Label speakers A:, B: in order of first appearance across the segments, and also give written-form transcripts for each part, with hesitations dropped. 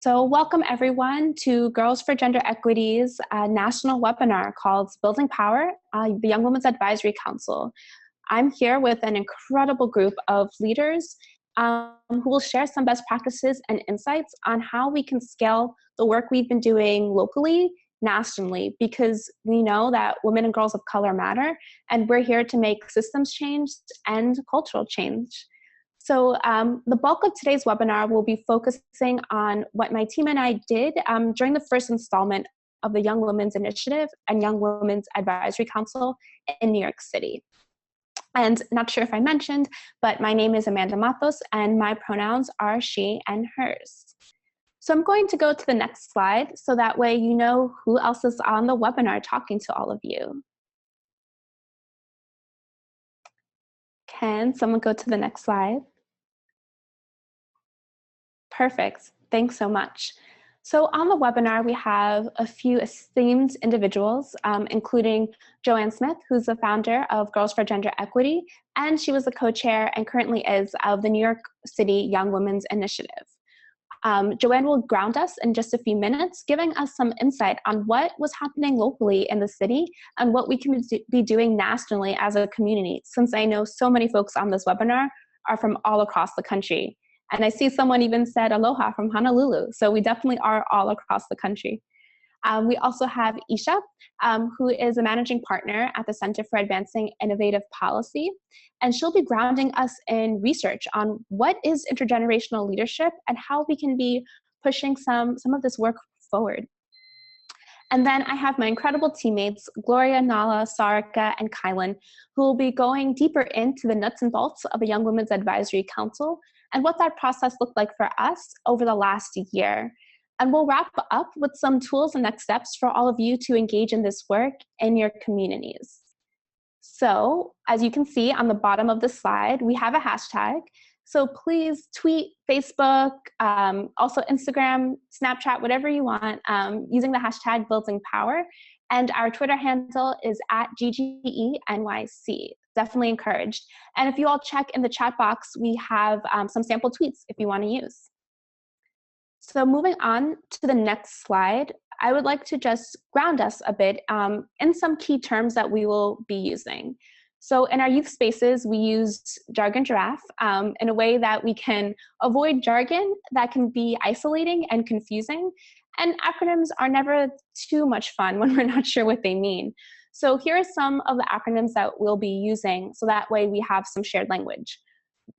A: So welcome everyone to Girls for Gender Equity's national webinar called Building Power, the Young Women's Advisory Council. I'm here with an incredible group of leaders who will share some best practices and insights on how we can scale the work we've been doing locally, nationally, because we know that women and girls of color matter, and we're here to make systems change and cultural change. So the bulk of today's webinar will be focusing on what my team and I did during the first installment of the Young Women's Initiative and Young Women's Advisory Council in New York City. And not sure if I mentioned, but my name is Amanda Matos and my pronouns are she and hers. So I'm going to go to the next slide so that way you know who else is on the webinar talking to all of you. Can someone go to the next slide? Perfect. Thanks so much. So on the webinar, we have a few esteemed individuals, including Joanne Smith, who's the founder of Girls for Gender Equity, and she was the co-chair and currently is of the New York City Young Women's Initiative. Joanne will ground us in just a few minutes, giving us some insight on what was happening locally in the city and what we can be doing nationally as a community, since I know so many folks on this webinar are from all across the country. And I see someone even said aloha from Honolulu. So we definitely are all across the country. We also have Isha, who is a managing partner at the Center for Advancing Innovative Policy. And she'll be grounding us in research on what is intergenerational leadership and how we can be pushing some of this work forward. And then I have my incredible teammates, Gloria, Nala, Sarika, and Kylan, who will be going deeper into the nuts and bolts of a Young Women's Advisory Council and what that process looked like for us over the last year. And we'll wrap up with some tools and next steps for all of you to engage in this work in your communities. So as you can see on the bottom of the slide, we have a hashtag. So please tweet, Facebook, also Instagram, Snapchat, whatever you want, using the hashtag Building Power. And our Twitter handle is @GGENYC. Definitely encouraged. And if you all check in the chat box, we have some sample tweets if you want to use. So moving on to the next slide, I would like to just ground us a bit in some key terms that we will be using. So in our youth spaces, we use Jargon Giraffe in a way that we can avoid jargon that can be isolating and confusing. And acronyms are never too much fun when we're not sure what they mean. So here are some of the acronyms that we'll be using so that way we have some shared language.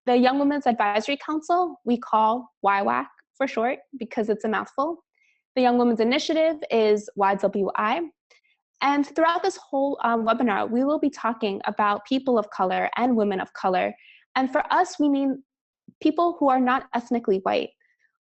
A: The Young Women's Advisory Council, we call YWAC for short because it's a mouthful. The Young Women's Initiative is YWI. And throughout this whole webinar, we will be talking about people of color and women of color. And for us, we mean people who are not ethnically white.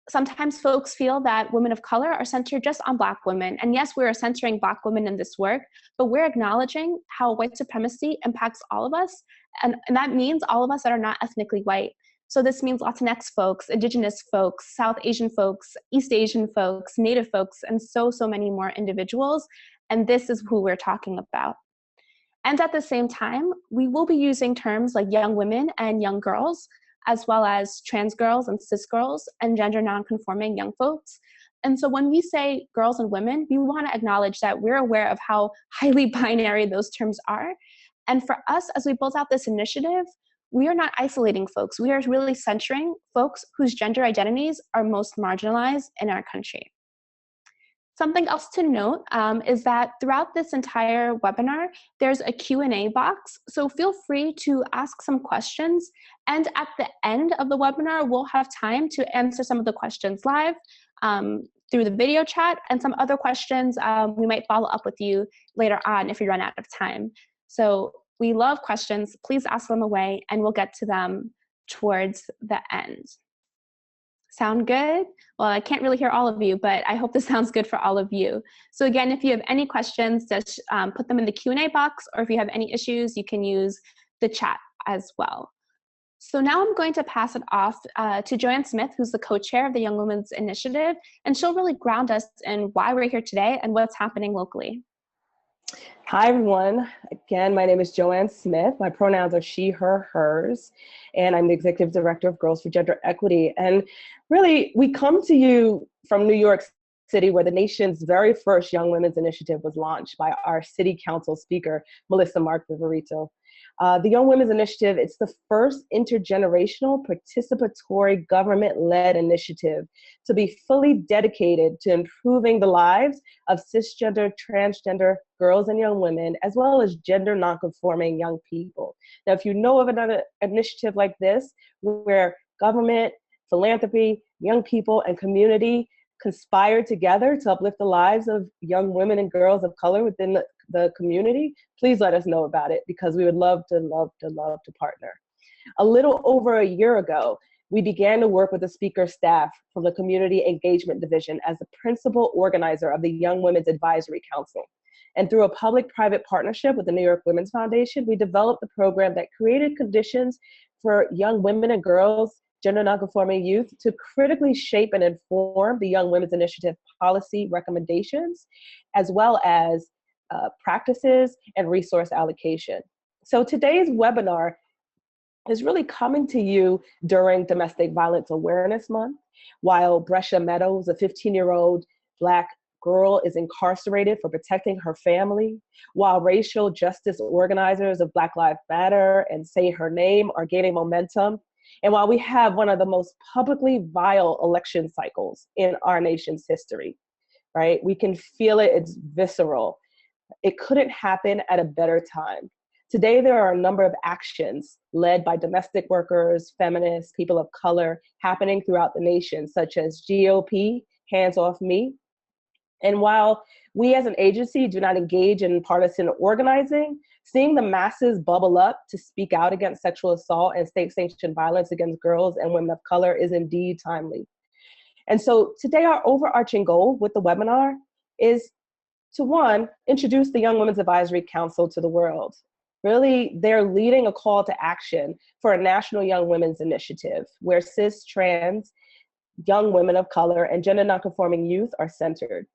A: Sometimes folks feel that women of color are centered just on Black women. And yes, we are centering Black women in this work, but we're acknowledging how white supremacy impacts all of us. And that means all of us that are not ethnically white. So this means Latinx folks, Indigenous folks, South Asian folks, East Asian folks, Native folks, and so many more individuals. And this is who we're talking about. And at the same time, we will be using terms like young women and young girls, as well as trans girls and cis girls and gender nonconforming young folks. And so when we say girls and women, we want to acknowledge that we're aware of how highly binary those terms are. And for us, as we build out this initiative, we are not isolating folks. We are really centering folks whose gender identities are most marginalized in our country. Something else to note is that throughout this entire webinar, there's a Q&A box. So feel free to ask some questions. And at the end of the webinar, we'll have time to answer some of the questions live through the video chat, and some other questions we might follow up with you later on if you run out of time. So we love questions. Please ask them away, and we'll get to them towards the end. Sound good? Well, I can't really hear all of you, but I hope this sounds good for all of you. So again, if you have any questions, just put them in the Q&A box, or if you have any issues, you can use the chat as well. So now I'm going to pass it off to Joanne Smith, who's the co-chair of the Young Women's Initiative, and she'll really ground us in why we're here today and what's happening locally.
B: Hi, everyone. Again, my name is Joanne Smith. My pronouns are she, her, hers, and I'm the Executive Director of Girls for Gender Equity. And really, we come to you from New York City, where the nation's very first Young Women's Initiative was launched by our City Council Speaker, Melissa Mark Viverito. The Young Women's Initiative, it's the first intergenerational participatory government-led initiative to be fully dedicated to improving the lives of cisgender, transgender girls and young women, as well as gender nonconforming young people. Now, if you know of another initiative like this, where government, philanthropy, young people, and community conspire together to uplift the lives of young women and girls of color within the community, please let us know about it, because we would love to partner. A little over a year ago, we began to work with the speaker staff from the Community Engagement Division as the principal organizer of the Young Women's Advisory Council. And through a public-private partnership with the New York Women's Foundation, we developed a program that created conditions for young women and girls, gender nonconforming youth, to critically shape and inform the Young Women's Initiative policy recommendations, as well as practices and resource allocation. So today's webinar is really coming to you during Domestic Violence Awareness Month, while Brescia Meadows, a 15-year-old Black girl, is incarcerated for protecting her family, while racial justice organizers of Black Lives Matter and Say Her Name are gaining momentum, and while we have one of the most publicly vile election cycles in our nation's history, right? We can feel it, it's visceral. It couldn't happen at a better time. Today, there are a number of actions led by domestic workers, feminists, people of color happening throughout the nation, such as GOP, Hands Off Me. And while we as an agency do not engage in partisan organizing, seeing the masses bubble up to speak out against sexual assault and state-sanctioned violence against girls and women of color is indeed timely. And so today, our overarching goal with the webinar is to, one, introduce the Young Women's Advisory Council to the world. Really, they're leading a call to action for a national young women's initiative where cis, trans, young women of color, and gender nonconforming youth are centered.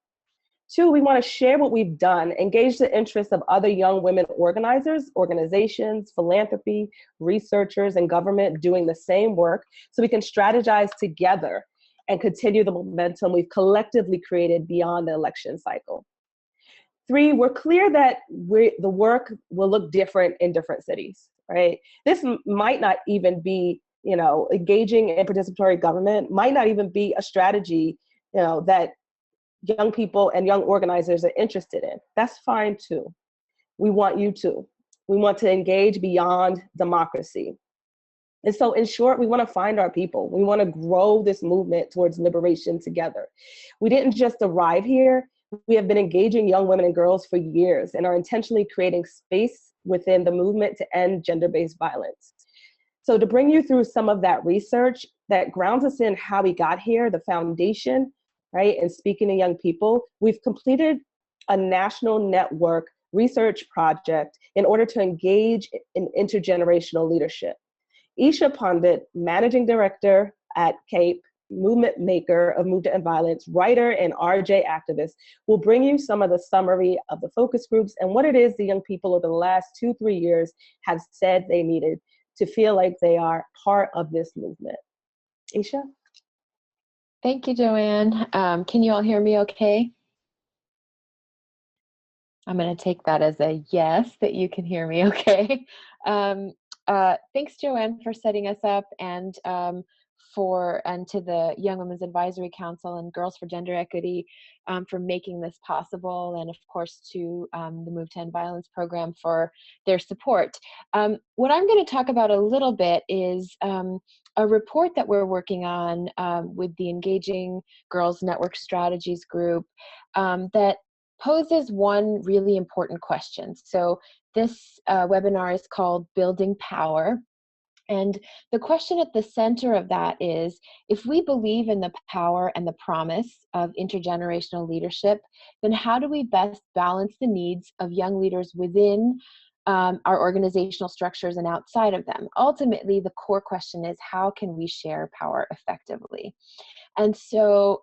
B: Two, we want to share what we've done, engage the interests of other young women organizers, organizations, philanthropy, researchers, and government doing the same work so we can strategize together and continue the momentum we've collectively created beyond the election cycle. Three, we're clear that the work will look different in different cities, right? This might not even be, engaging in participatory government might not even be a strategy, that young people and young organizers are interested in. That's fine too. We want you to. We want to engage beyond democracy. And so in short, we want to find our people. We want to grow this movement towards liberation together. We didn't just arrive here. We have been engaging young women and girls for years and are intentionally creating space within the movement to end gender-based violence. So to bring you through some of that research that grounds us in how we got here, the foundation, right, and speaking to young people, we've completed a national network research project in order to engage in intergenerational leadership. Isha Pandit, Managing Director at CAPE, movement maker of Move to End Violence, writer and RJ activist, will bring you some of the summary of the focus groups and what it is the young people over the last 2-3 years have said they needed to feel like they are part of this movement. Isha?
C: Thank you, Joanne. Can you all hear me okay? I'm going to take that as a yes, that you can hear me okay. Thanks, Joanne, for setting us up, and to the Young Women's Advisory Council and Girls for Gender Equity for making this possible, and of course to the Move to End Violence program for their support. What I'm going to talk about a little bit is a report that we're working on with the Engaging Girls Network Strategies group that poses one really important question. So this webinar is called Building Power. And the question at the center of that is, if we believe in the power and the promise of intergenerational leadership, then how do we best balance the needs of young leaders within our organizational structures and outside of them? Ultimately, the core question is, how can we share power effectively? And so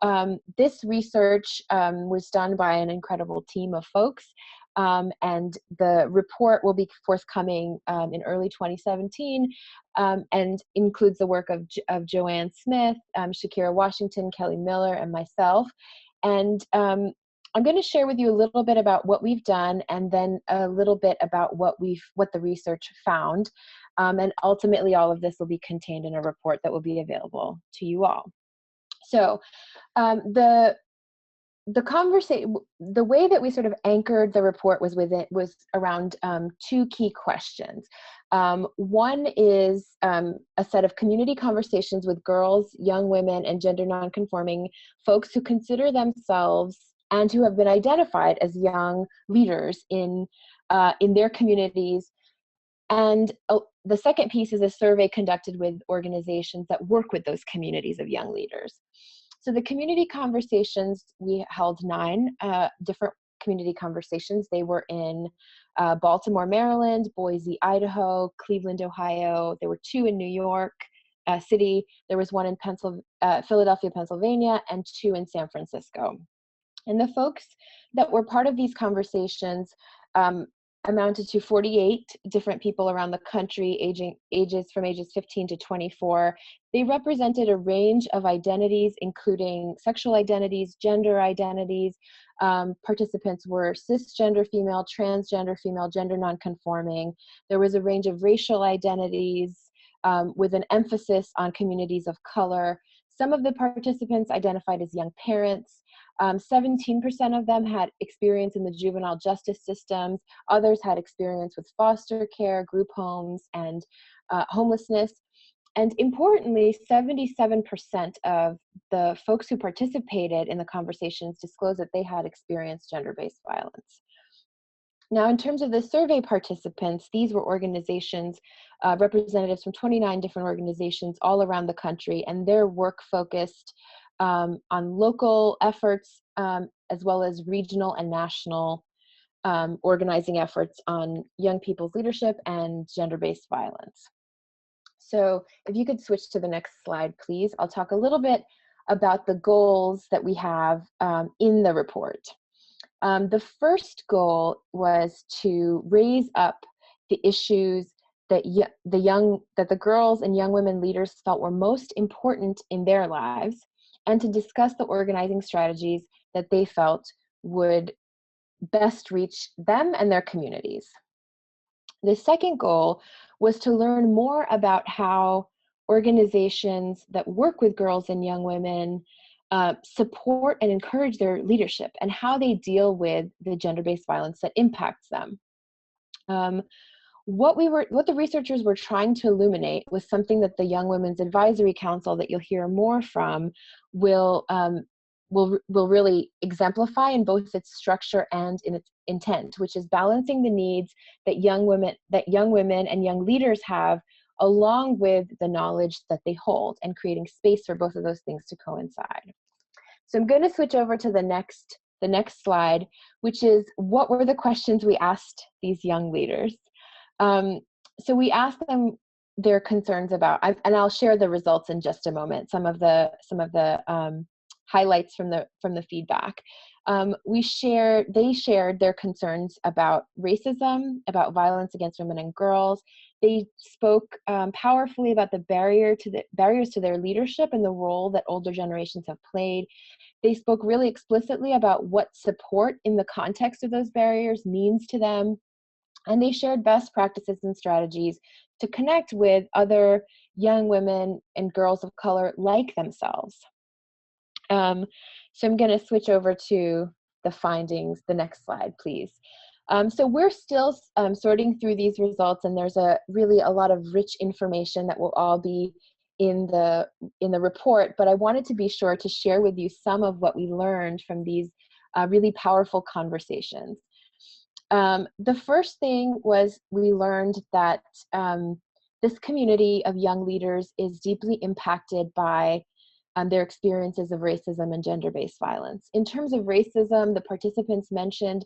C: this research was done by an incredible team of folks. and the report will be forthcoming in early 2017, and includes the work of Joanne Smith, Shakira Washington, Kelly Miller, and myself. And I'm going to share with you a little bit about what we've done, and then a little bit about what the research found. And ultimately, all of this will be contained in a report that will be available to you all. So the way that we sort of anchored the report was around two key questions. One is a set of community conversations with girls, young women, and gender nonconforming folks who consider themselves and who have been identified as young leaders in their communities. And the second piece is a survey conducted with organizations that work with those communities of young leaders. So the community conversations, we held 9 different community conversations. They were in Baltimore, Maryland, Boise, Idaho, Cleveland, Ohio. There were 2 in New York City. There was 1 in Philadelphia, Pennsylvania, and 2 in San Francisco. And the folks that were part of these conversations amounted to 48 different people around the country, from ages 15 to 24. They represented a range of identities, including sexual identities, gender identities. Participants were cisgender female, transgender female, gender nonconforming. There was a range of racial identities with an emphasis on communities of color. Some of the participants identified as young parents. 17% of them had experience in the juvenile justice systems. Others had experience with foster care, group homes, and homelessness. And importantly, 77% of the folks who participated in the conversations disclosed that they had experienced gender-based violence. Now, in terms of the survey participants, these were organizations, representatives from 29 different organizations all around the country, and their work focused on local efforts as well as regional and national organizing efforts on young people's leadership and gender-based violence. So if you could switch to the next slide, please. I'll talk a little bit about the goals that we have in the report. The first goal was to raise up the issues that the girls and young women leaders felt were most important in their lives, and to discuss the organizing strategies that they felt would best reach them and their communities. The second goal was to learn more about how organizations that work with girls and young women support and encourage their leadership, and how they deal with the gender-based violence that impacts them. What the researchers were trying to illuminate was something that the Young Women's Advisory Council, that you'll hear more from, will really exemplify in both its structure and in its intent, which is balancing the needs that young women and young leaders have, along with the knowledge that they hold, and creating space for both of those things to coincide. So I'm going to switch over to the next slide, which is, what were the questions we asked these young leaders? So we asked them their concerns about, and I'll share the results in just a moment, some of the highlights from the feedback. They shared their concerns about racism, about violence against women and girls. They spoke powerfully about the barriers to their leadership and the role that older generations have played. They spoke really explicitly about what support in the context of those barriers means to them. And they shared best practices and strategies to connect with other young women and girls of color like themselves. So I'm going to switch over to the findings. The next slide, please. So we're still sorting through these results, and there's really a lot of rich information that will all be in the report, but I wanted to be sure to share with you some of what we learned from these really powerful conversations. The first thing was, we learned that this community of young leaders is deeply impacted by their experiences of racism and gender-based violence. In terms of racism, the participants mentioned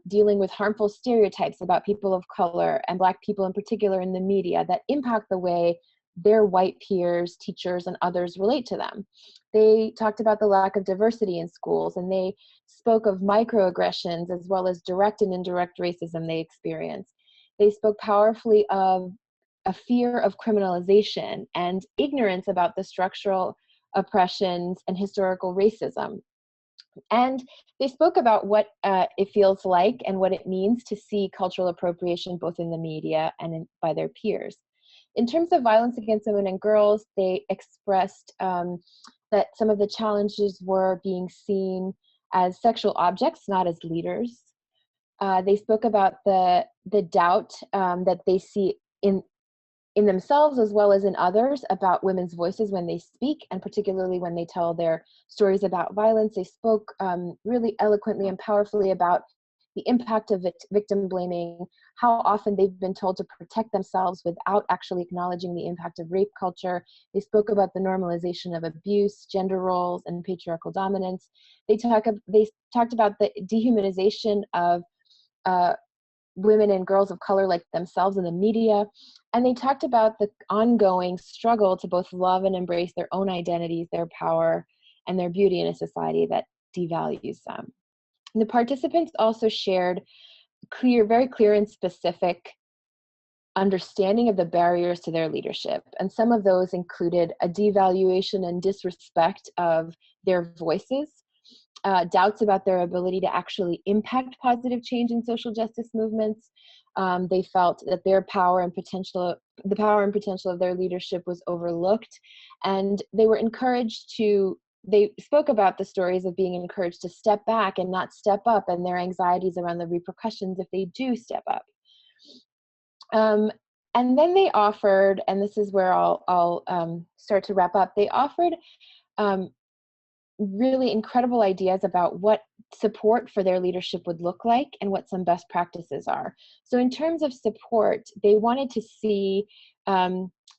C: dealing with harmful stereotypes about people of color and Black people in particular in the media that impact the way their white peers, teachers, and others relate to them. They talked about the lack of diversity in schools, and they spoke of microaggressions as well as direct and indirect racism they experience. They spoke powerfully of a fear of criminalization and ignorance about the structural oppressions and historical racism. And they spoke about what it feels like and what it means to see cultural appropriation both in the media and by their peers. In terms of violence against women and girls, they expressed that some of the challenges were being seen as sexual objects, not as leaders. They spoke about the doubt that they see in themselves as well as in others about women's voices when they speak, and particularly when they tell their stories about violence. They spoke really eloquently and powerfully about the impact of victim blaming, how often they've been told to protect themselves without actually acknowledging the impact of rape culture. They spoke about the normalization of abuse, gender roles, and patriarchal dominance. They talked about the dehumanization of women and girls of color like themselves in the media. And they talked about the ongoing struggle to both love and embrace their own identities, their power, and their beauty in a society that devalues them. The participants also shared very clear and specific understanding of the barriers to their leadership. And some of those included a devaluation and disrespect of their voices, doubts about their ability to actually impact positive change in social justice movements. They felt that their power and potential, the power and potential of their leadership was overlooked, and they were encouraged to, they spoke about the stories of being encouraged to step back and not step up, and their anxieties around the repercussions if they do step up. And then they offered, and this is where I'll start to wrap up, they offered really incredible ideas about what support for their leadership would look like and what some best practices are. So in terms of support, they wanted to see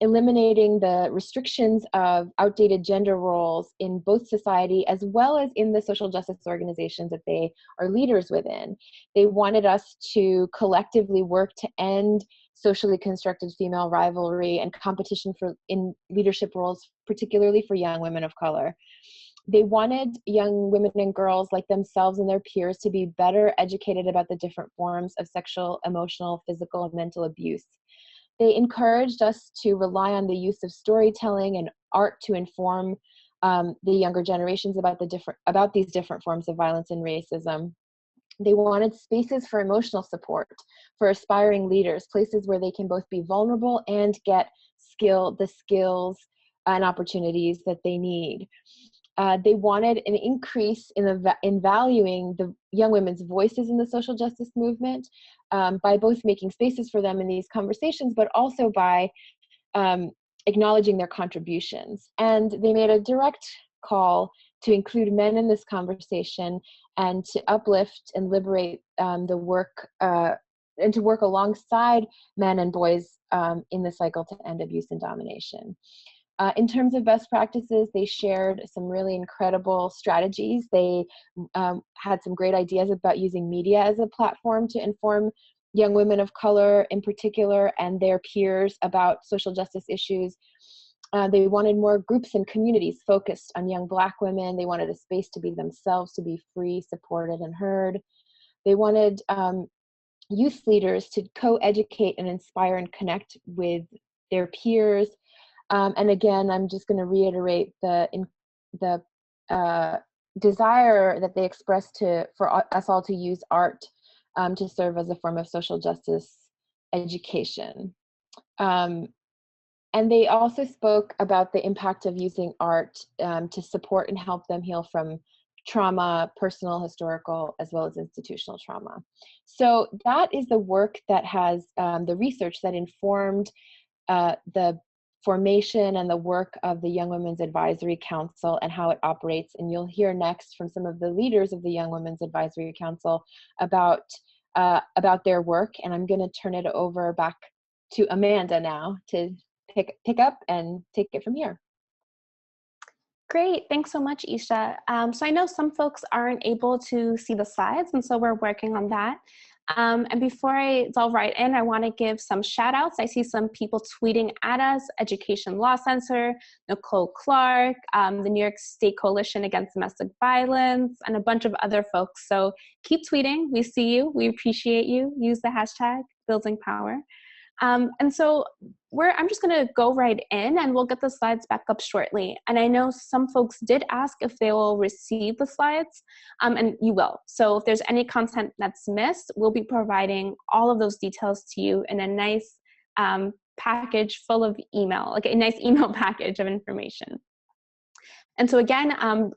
C: eliminating the restrictions of outdated gender roles in both society as well as in the social justice organizations that they are leaders within. They wanted us to collectively work to end socially constructed female rivalry and competition in leadership roles, particularly for young women of color. They wanted young women and girls like themselves and their peers to be better educated about the different forms of sexual, emotional, physical, and mental abuse. They encouraged us to rely on the use of storytelling and art to inform the younger generations about these different forms of violence and racism. They wanted spaces for emotional support for aspiring leaders, places where they can both be vulnerable and get the skills and opportunities that they need. They wanted an increase in valuing the young women's voices in the social justice movement by both making spaces for them in these conversations, but also by acknowledging their contributions. And they made a direct call to include men in this conversation and to uplift and liberate the work and to work alongside men and boys in the cycle to end abuse and domination. In terms of best practices, they shared some really incredible strategies. They had some great ideas about using media as a platform to inform young women of color in particular and their peers about social justice issues. They wanted more groups and communities focused on young Black women. They wanted a space to be themselves, to be free, supported, and heard. They wanted youth leaders to co-educate and inspire and connect with their peers. And again, I'm just going to reiterate the desire that they expressed for us all to use art to serve as a form of social justice education. And they also spoke about the impact of using art to support and help them heal from trauma, personal, historical, as well as institutional trauma. So that is the work that has the research that informed the formation and the work of the Young Women's Advisory Council and how it operates. And you'll hear next from some of the leaders of the Young Women's Advisory Council about their work. And I'm going to turn it over back to Amanda now to pick up and take it from here.
A: Great, thanks so much, Isha. So I know some folks aren't able to see the slides, and so we're working on that. And before I delve right in, I want to give some shout outs. I see some people tweeting at us: Education Law Center, Nicole Clark, the New York State Coalition Against Domestic Violence, and a bunch of other folks. So keep tweeting. We see you. We appreciate you. Use the hashtag Building Power. And so I'm just going to go right in, and we'll get the slides back up shortly. And I know some folks did ask if they will receive the slides, and you will. So if there's any content that's missed, we'll be providing all of those details to you in a nice package full of email, like a nice email package of information. And so again,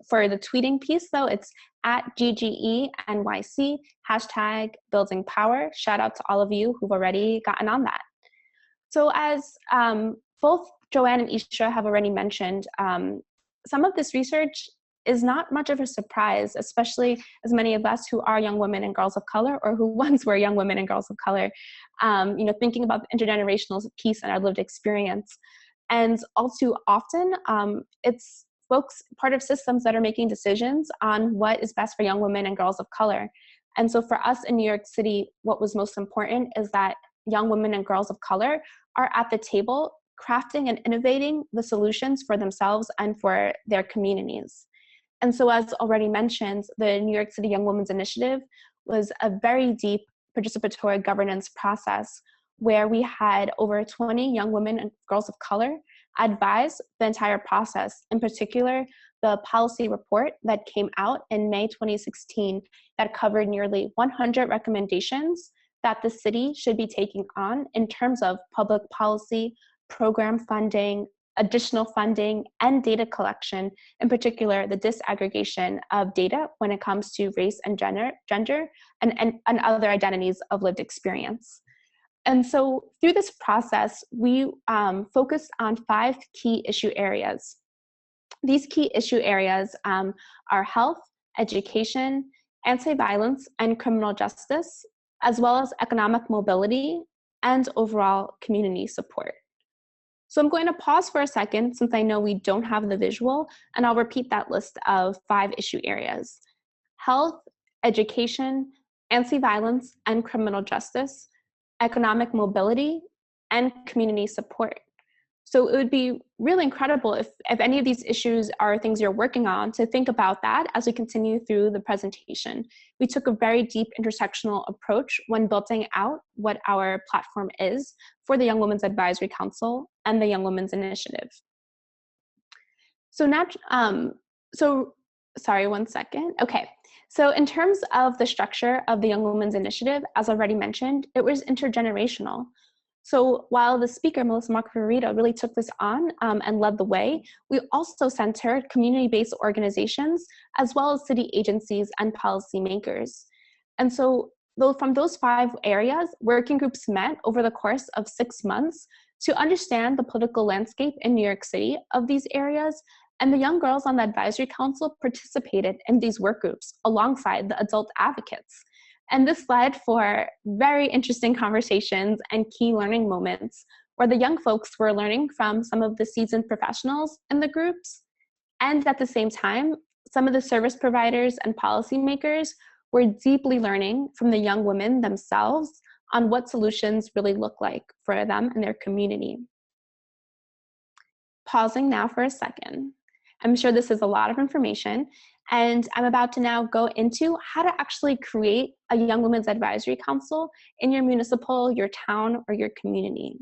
A: for the tweeting piece though, it's at GGENYC, hashtag Building Power. Shout out to all of you who've already gotten on that. So as both Joanne and Isha have already mentioned, some of this research is not much of a surprise, especially as many of us who are young women and girls of color, or who once were young women and girls of color, thinking about the intergenerational piece and our lived experience. And all too often, it's folks part of systems that are making decisions on what is best for young women and girls of color. And so for us in New York City, what was most important is that young women and girls of color are at the table crafting and innovating the solutions for themselves and for their communities. And so as already mentioned, the New York City Young Women's Initiative was a very deep participatory governance process where we had over 20 young women and girls of color advise the entire process, in particular, the policy report that came out in May 2016 that covered nearly 100 recommendations that the city should be taking on in terms of public policy, program funding, additional funding, and data collection, in particular, the disaggregation of data when it comes to race and gender and other identities of lived experience. And so through this process, we focused on 5 key issue areas. These key issue areas are health, education, anti-violence, and criminal justice, as well as economic mobility and overall community support. So I'm going to pause for a second since I know we don't have the visual, and I'll repeat that list of 5 issue areas: health, education, anti-violence and criminal justice, economic mobility, and community support. So it would be really incredible if any of these issues are things you're working on, to think about that as we continue through the presentation. We took a very deep intersectional approach when building out what our platform is for the Young Women's Advisory Council and the Young Women's Initiative. So now, sorry, one second. Okay. So in terms of the structure of the Young Women's Initiative, as already mentioned, it was intergenerational. So while the speaker, Melissa Margarita, really took this on and led the way, we also centered community-based organizations as well as city agencies and policymakers. And so from those 5 areas, working groups met over the course of 6 months to understand the political landscape in New York City of these areas, and the young girls on the advisory council participated in these work groups alongside the adult advocates. And this led for very interesting conversations and key learning moments where the young folks were learning from some of the seasoned professionals in the groups. And at the same time, some of the service providers and policymakers were deeply learning from the young women themselves on what solutions really look like for them and their community. Pausing now for a second. I'm sure this is a lot of information, and I'm about to now go into how to actually create a Young Women's Advisory Council in your municipal, your town, or your community.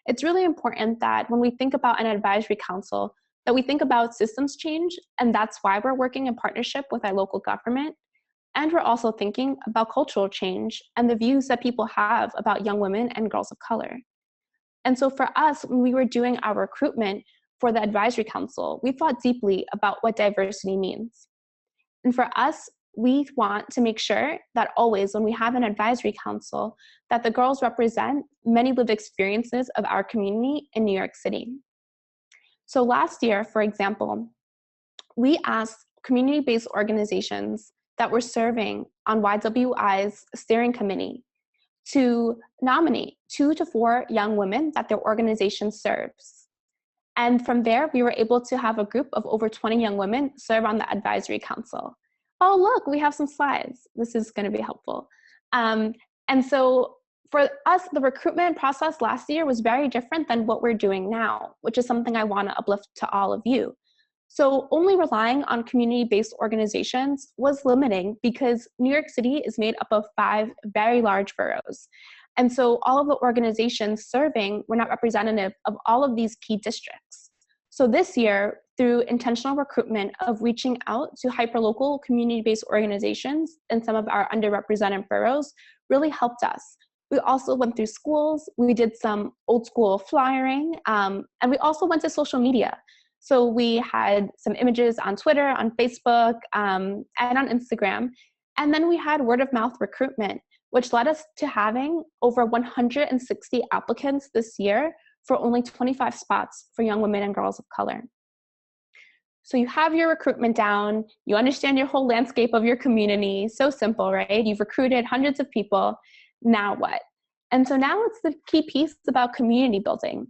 A: It's really important that when we think about an advisory council, that we think about systems change, and that's why we're working in partnership with our local government. And we're also thinking about cultural change and the views that people have about young women and girls of color. And so for us, when we were doing our recruitment for the advisory council, we thought deeply about what diversity means. And for us, we want to make sure that always when we have an advisory council, that the girls represent many lived experiences of our community in New York City. So last year, for example, we asked community-based organizations that were serving on YWI's steering committee to nominate 2 to 4 young women that their organization serves. And from there, we were able to have a group of over 20 young women serve on the advisory council. Oh, look, we have some slides. This is going to be helpful. And so for us, the recruitment process last year was very different than what we're doing now, which is something I want to uplift to all of you. So only relying on community-based organizations was limiting because New York City is made up of 5 very large boroughs. And so all of the organizations serving were not representative of all of these key districts. So this year, through intentional recruitment of reaching out to hyperlocal community-based organizations in some of our underrepresented boroughs really helped us. We also went through schools, we did some old school flyering, and we also went to social media. So we had some images on Twitter, on Facebook, and on Instagram. And then we had word of mouth recruitment, which led us to having over 160 applicants this year for only 25 spots for young women and girls of color. So you have your recruitment down, you understand your whole landscape of your community, so simple, right? You've recruited hundreds of people, now what? And so now it's the key piece about community building.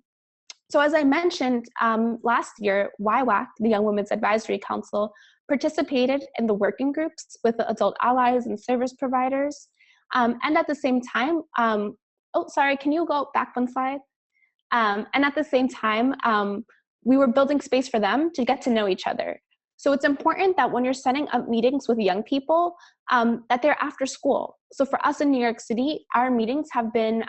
A: So as I mentioned, last year, YWAC, the Young Women's Advisory Council, participated in the working groups with the adult allies and service providers. And at the same time, oh, sorry, can you go back one slide? And at the same time, we were building space for them to get to know each other. So it's important that when you're setting up meetings with young people, that they're after school. So for us in New York City, our meetings have been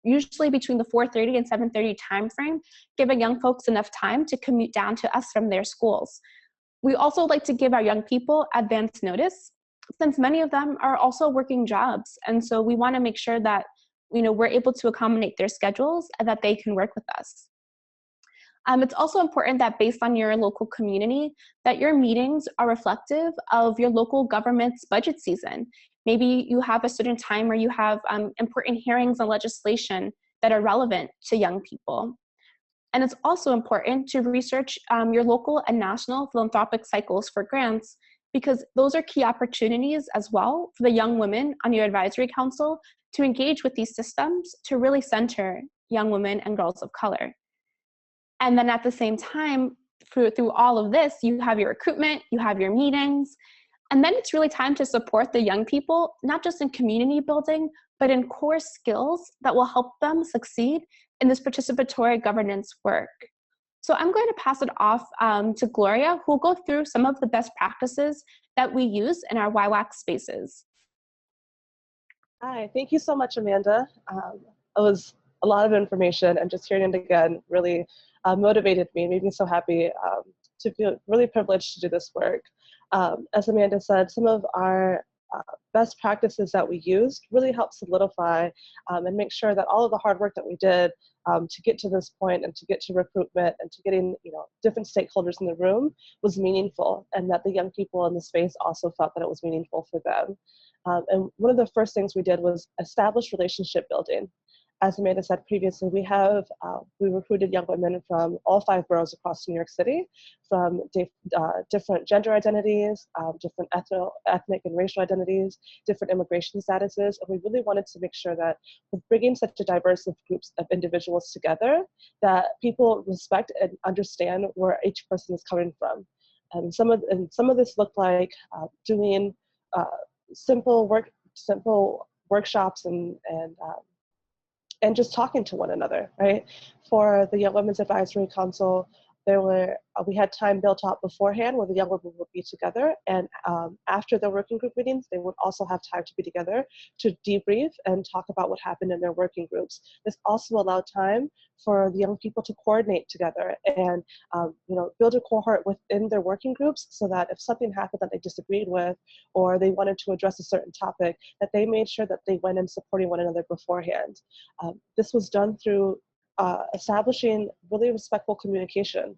A: usually between the 4:30 and 7:30 timeframe, giving young folks enough time to commute down to us from their schools. We also like to give our young people advance notice, since many of them are also working jobs. And so we want to make sure that we're able to accommodate their schedules and that they can work with us. It's also important that based on your local community, that your meetings are reflective of your local government's budget season. Maybe you have a certain time where you have important hearings on legislation that are relevant to young people. And it's also important to research your local and national philanthropic cycles for grants, because those are key opportunities as well for the young women on your advisory council to engage with these systems to really center young women and girls of color. And then at the same time, through all of this, you have your recruitment, you have your meetings, and then it's really time to support the young people, not just in community building, but in core skills that will help them succeed in this participatory governance work. So I'm going to pass it off to Gloria, who will go through some of the best practices that we use in our YWAC spaces.
B: Hi, thank you so much, Amanda. It was a lot of information, and just hearing it again really motivated me, made me so happy to feel really privileged to do this work. As Amanda said, some of our best practices that we used really helped solidify and make sure that all of the hard work that we did to get to this point and to get to recruitment and to getting different stakeholders in the room was meaningful, and that the young people in the space also felt that it was meaningful for them. And one of the first things we did was establish relationship building. As Amanda said previously, we recruited young women from all 5 boroughs across New York City, from different gender identities, different ethnic and racial identities, different immigration statuses, and we really wanted to make sure that with bringing such a diverse of groups of individuals together, that people respect and understand where each person is coming from. And some of this looked like doing simple workshops and just talking to one another, right? For the Young Women's Advisory Council, we had time built out beforehand where the young women would be together, and after the working group meetings, they would also have time to be together to debrief and talk about what happened in their working groups. This also allowed time for the young people to coordinate together and build a cohort within their working groups, so that if something happened that they disagreed with, or they wanted to address a certain topic, that they made sure that they went in supporting one another beforehand. This was done through establishing really respectful communication.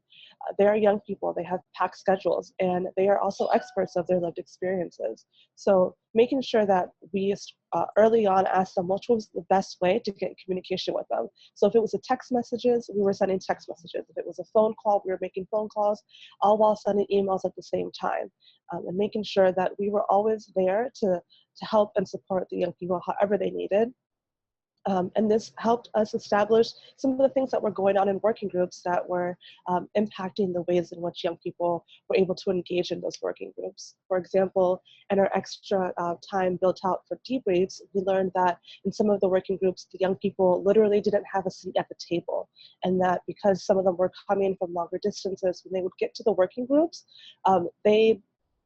B: They are young people, they have packed schedules, and they are also experts of their lived experiences. So making sure that we early on asked them which was the best way to get in communication with them. So if it was a text messages, we were sending text messages. If it was a phone call, we were making phone calls, all while sending emails at the same time. And making sure that we were always there to help and support the young people however they needed. And this helped us establish some of the things that were going on in working groups that were impacting the ways in which young people were able to engage in those working groups. For example, in our extra time built out for debriefs, we learned that in some of the working groups, the young people literally didn't have a seat at the table. And that because some of them were coming from longer distances, when they would get to the working groups, they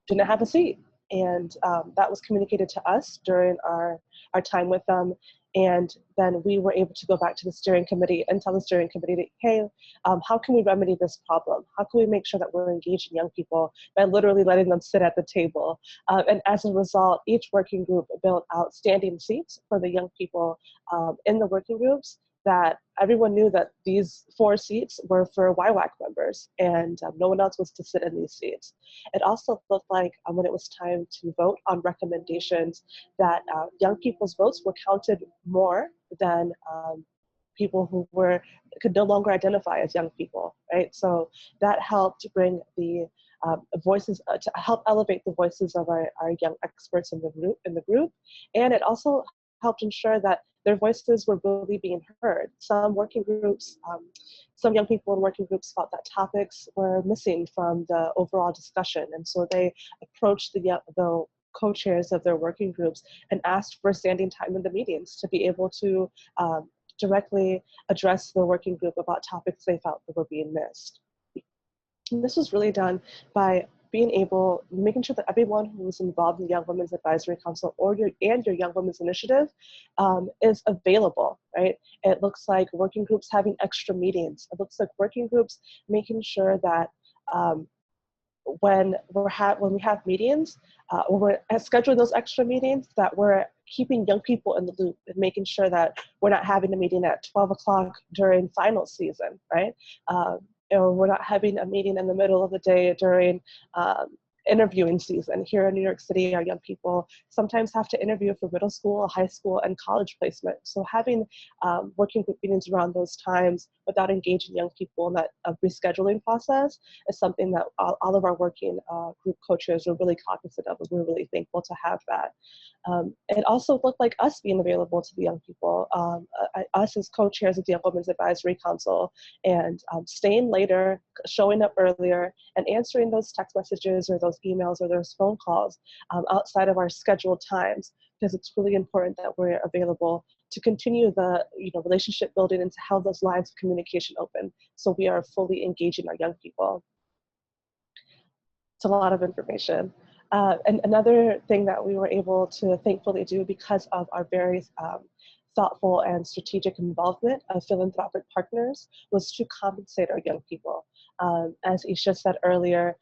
B: didn't have a seat. And that was communicated to us during our time with them. And then we were able to go back to the steering committee and tell the steering committee that, hey, how can we remedy this problem? How can we make sure that we're engaging young people by literally letting them sit at the table? And as a result, each working group built out standing seats for the young people in the working groups, that everyone knew that these 4 seats were for YWAC members, and no one else was to sit in these seats. It also looked like when it was time to vote on recommendations, that young people's votes were counted more than people who could no longer identify as young people, right? So that helped bring the voices to help elevate the voices of our young experts in the group, and it also helped ensure that their voices were really being heard. Some working groups, some young people in working groups felt that topics were missing from the overall discussion, and so they approached the co-chairs of their working groups and asked for standing time in the meetings to be able to directly address the working group about topics they felt that were being missed. And this was really done by making sure that everyone who was involved in the Young Women's Advisory Council or your Young Women's Initiative is available, right? It looks like working groups having extra meetings. It looks like working groups making sure that when we have meetings, when we're scheduling those extra meetings, that we're keeping young people in the loop and making sure that we're not having a meeting at 12 o'clock during final season, right? Or we're not having a meeting in the middle of the day during interviewing season. Here in New York City, our young people sometimes have to interview for middle school, high school, and college placement. So having working group meetings around those times without engaging young people in that rescheduling process is something that all of our working group coaches are really cognizant of, and we're really thankful to have that. It also looked like us being available to the young people, us as co-chairs of the Young Women's Advisory Council, and staying later, showing up earlier, and answering those text messages or those emails or those phone calls outside of our scheduled times, because it's really important that we're available to continue the relationship building and to have those lines of communication open, so we are fully engaging our young people. It's a lot of information. And another thing that we were able to thankfully do because of our very thoughtful and strategic involvement of philanthropic partners was to compensate our young people. As Isha said earlier,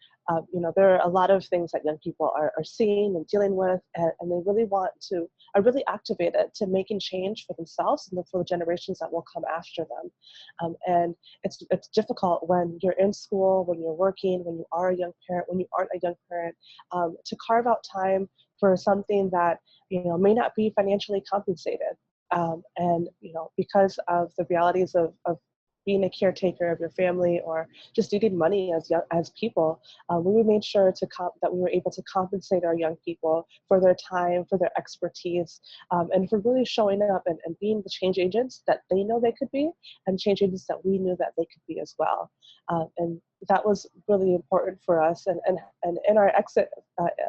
B: there are a lot of things that young people are seeing and dealing with, and they really are really activated to making change for themselves and for the generations that will come after them. And it's difficult when you're in school, when you're working, when you are a young parent, when you aren't a young parent, to carve out time for something that may not be financially compensated. And because of the realities of being a caretaker of your family or just needing money as people, we made sure that we were able to compensate our young people for their time, for their expertise, and for really showing up and being the change agents that they know they could be, and change agents that we knew that they could be as well. And that was really important for us. And in our exit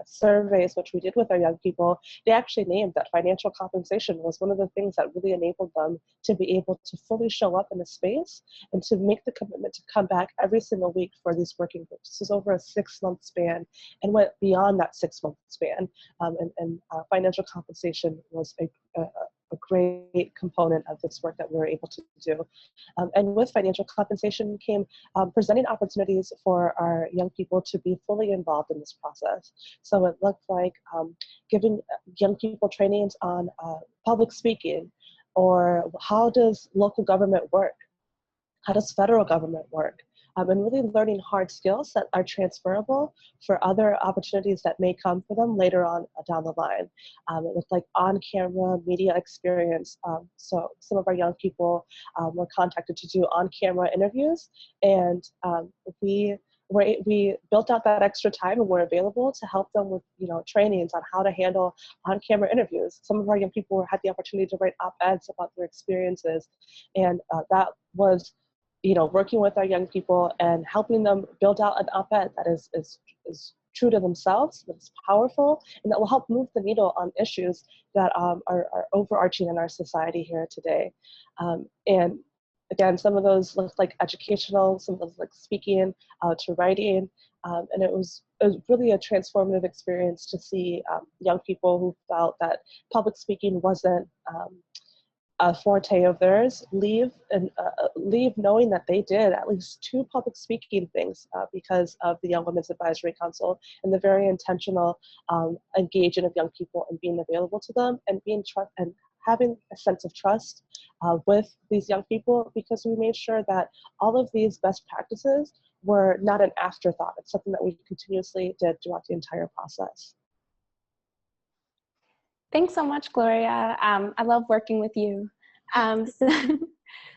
B: surveys, which we did with our young people, they actually named that financial compensation was one of the things that really enabled them to be able to fully show up in a space and to make the commitment to come back every single week for these working groups. This was over a 6-month span and went beyond that 6-month span. And financial compensation was a great component of this work that we were able to do. And with financial compensation came presenting opportunities for our young people to be fully involved in this process. So it looked like giving young people trainings on public speaking, or how does local government work? How does federal government work? And really learning hard skills that are transferable for other opportunities that may come for them later on down the line. It looked like on-camera media experience. So some of our young people were contacted to do on-camera interviews, and we we built out that extra time and we're available to help them with, trainings on how to handle on-camera interviews. Some of our young people had the opportunity to write op-eds about their experiences, and that was, working with our young people and helping them build out an op-ed that is true to themselves, that's powerful, and that will help move the needle on issues that are overarching in our society here today. And again, some of those look like educational, some of those like speaking to writing, and it was really a transformative experience to see young people who felt that public speaking wasn't a forte of theirs leave knowing that they did at least 2 public speaking things because of the Young Women's Advisory Council and the very intentional engaging of young people and being available to them and and having a sense of trust with these young people, because we made sure that all of these best practices were not an afterthought. It's something that we continuously did throughout the entire process.
A: Thanks so much, Gloria. I love working with you.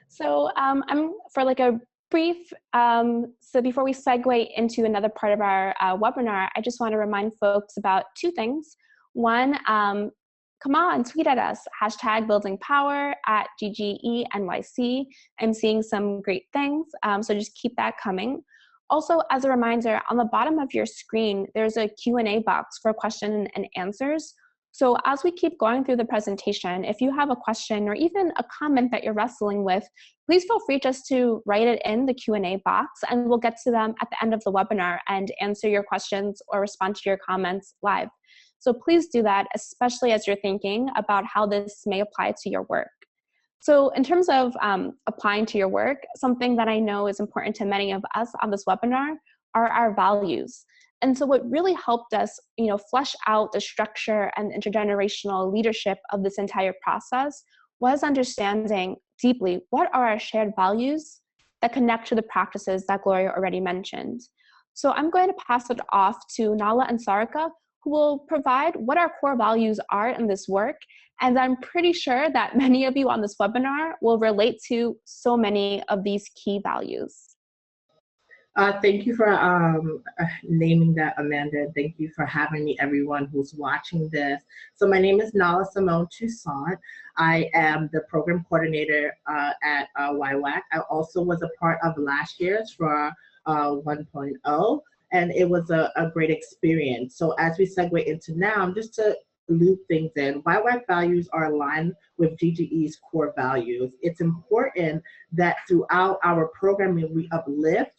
A: So I'm for like a brief, so before we segue into another part of our webinar, I just want to remind folks about 2 things. One, come on, tweet at us, #buildingpower at GGENYC. I'm seeing some great things, so just keep that coming. Also, as a reminder, on the bottom of your screen, there's a Q&A box for question and answers. So as we keep going through the presentation, if you have a question or even a comment that you're wrestling with, please feel free just to write it in the Q&A box, and we'll get to them at the end of the webinar and answer your questions or respond to your comments live. So please do that, especially as you're thinking about how this may apply to your work. So in terms of applying to your work, something that I know is important to many of us on this webinar are our values. And so what really helped us, flesh out the structure and intergenerational leadership of this entire process was understanding deeply what are our shared values that connect to the practices that Gloria already mentioned. So I'm going to pass it off to Nala and Sarika, who will provide what our core values are in this work. And I'm pretty sure that many of you on this webinar will relate to so many of these key values.
D: Thank you for naming that, Amanda. Thank you for having me, everyone who's watching this. So my name is Nala Simone Toussaint. I am the program coordinator at YWAC. I also was a part of last year's for 1.0, and it was a great experience. So as we segue into now, just to loop things in, YWAC values are aligned with GGE's core values. It's important that throughout our programming, we uplift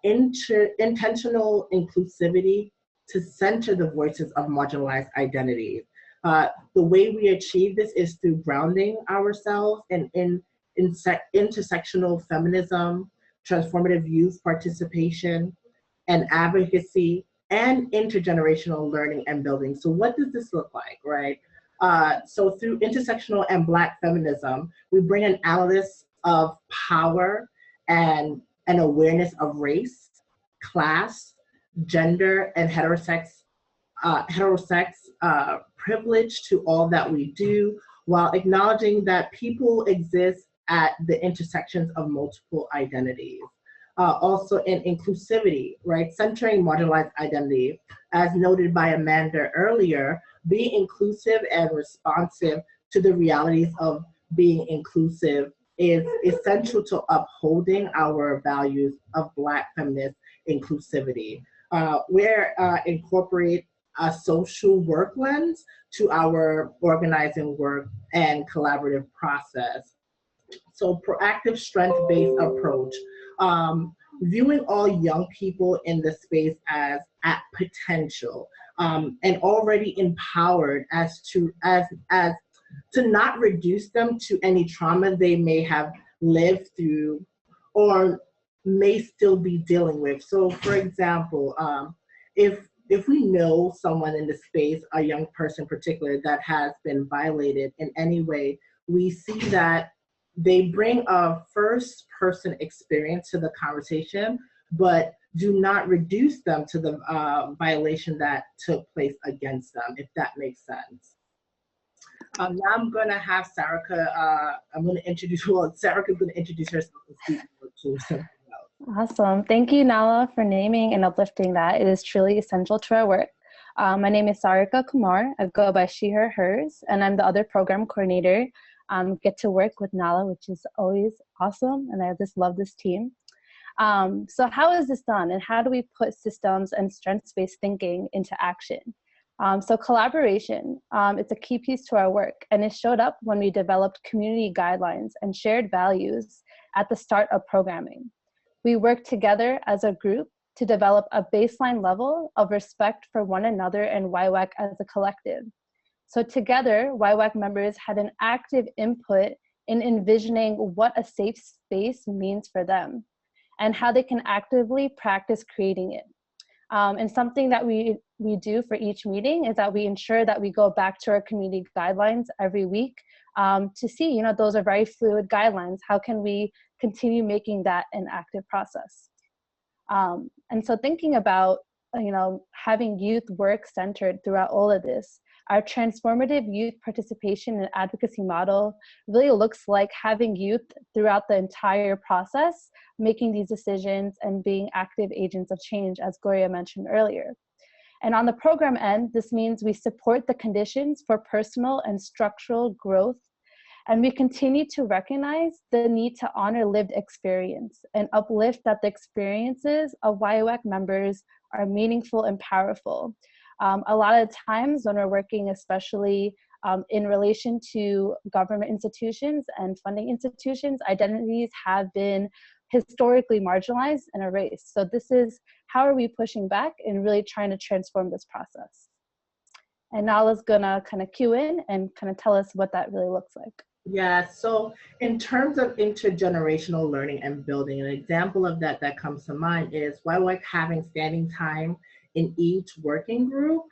D: intentional inclusivity to center the voices of marginalized identities. The way we achieve this is through grounding ourselves in intersectional feminism, transformative youth participation, and advocacy, and intergenerational learning and building. So what does this look like, right? So through intersectional and Black feminism, we bring an analysis of power and an awareness of race, class, gender, and heterosex privilege to all that we do, while acknowledging that people exist at the intersections of multiple identities. Also in inclusivity, right? Centering marginalized identity, as noted by Amanda earlier, being inclusive and responsive to the realities of being inclusive is essential to upholding our values of Black feminist inclusivity. We incorporate a social work lens to our organizing work and collaborative process. So proactive strength-based approach, viewing all young people in the space as at potential and already empowered as to not reduce them to any trauma they may have lived through or may still be dealing with. So for example, if we know someone in the space, a young person in particular, that has been violated in any way, we see that they bring a first person experience to the conversation, but do not reduce them to the violation that took place against them, if that makes sense. Now I'm going to have Sarika, Sarika's going to introduce herself and speak to something else.
E: Awesome. Thank you, Nala, for naming and uplifting that. It is truly essential to our work. My name is Sarika Kumar. I go by she, her, hers, and I'm the other program coordinator. Get to work with Nala, which is always awesome, and I just love this team. So how is this done, and how do we put systems and strengths-based thinking into action? So collaboration, it's a key piece to our work, and it showed up when we developed community guidelines and shared values at the start of programming. We worked together as a group to develop a baseline level of respect for one another and YWAC as a collective. So together, YWAC members had an active input in envisioning what a safe space means for them and how they can actively practice creating it. And something that we do for each meeting is that we ensure that we go back to our community guidelines every week to see, you know, those are very fluid guidelines. How can we continue making that an active process? And so thinking about, you know, having youth work centered throughout all of this, our transformative youth participation and advocacy model really looks like having youth throughout the entire process, making these decisions and being active agents of change, as Gloria mentioned earlier. And on the program end, this means we support the conditions for personal and structural growth, and we continue to recognize the need to honor lived experience and uplift that the experiences of YWAC members are meaningful and powerful. A lot of times when we're working, especially in relation to government institutions and funding institutions, identities have been historically marginalized and erased. So this is how are we pushing back and really trying to transform this process. And Nala's gonna kind of cue in and kind of tell us what that really looks like.
D: Yeah, so in terms of intergenerational learning and building, an example of that that comes to mind is YWAC having standing time in each working group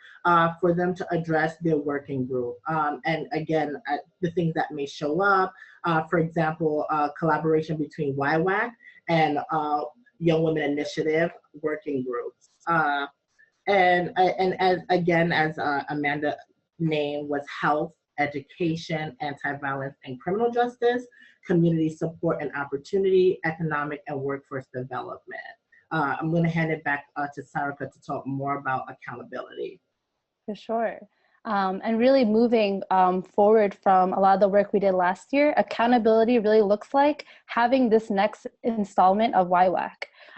D: for them to address their working group. And again, the things that may show up, for example, collaboration between YWAC and Young Women Initiative working groups. And as again, as Amanda named, was health, education, anti-violence and criminal justice, community support and opportunity, economic and workforce development. I'm going to hand it back to Sarika to talk more about accountability.
E: For sure. And really moving forward from a lot of the work we did last year, accountability really looks like having this next installment of YWAC.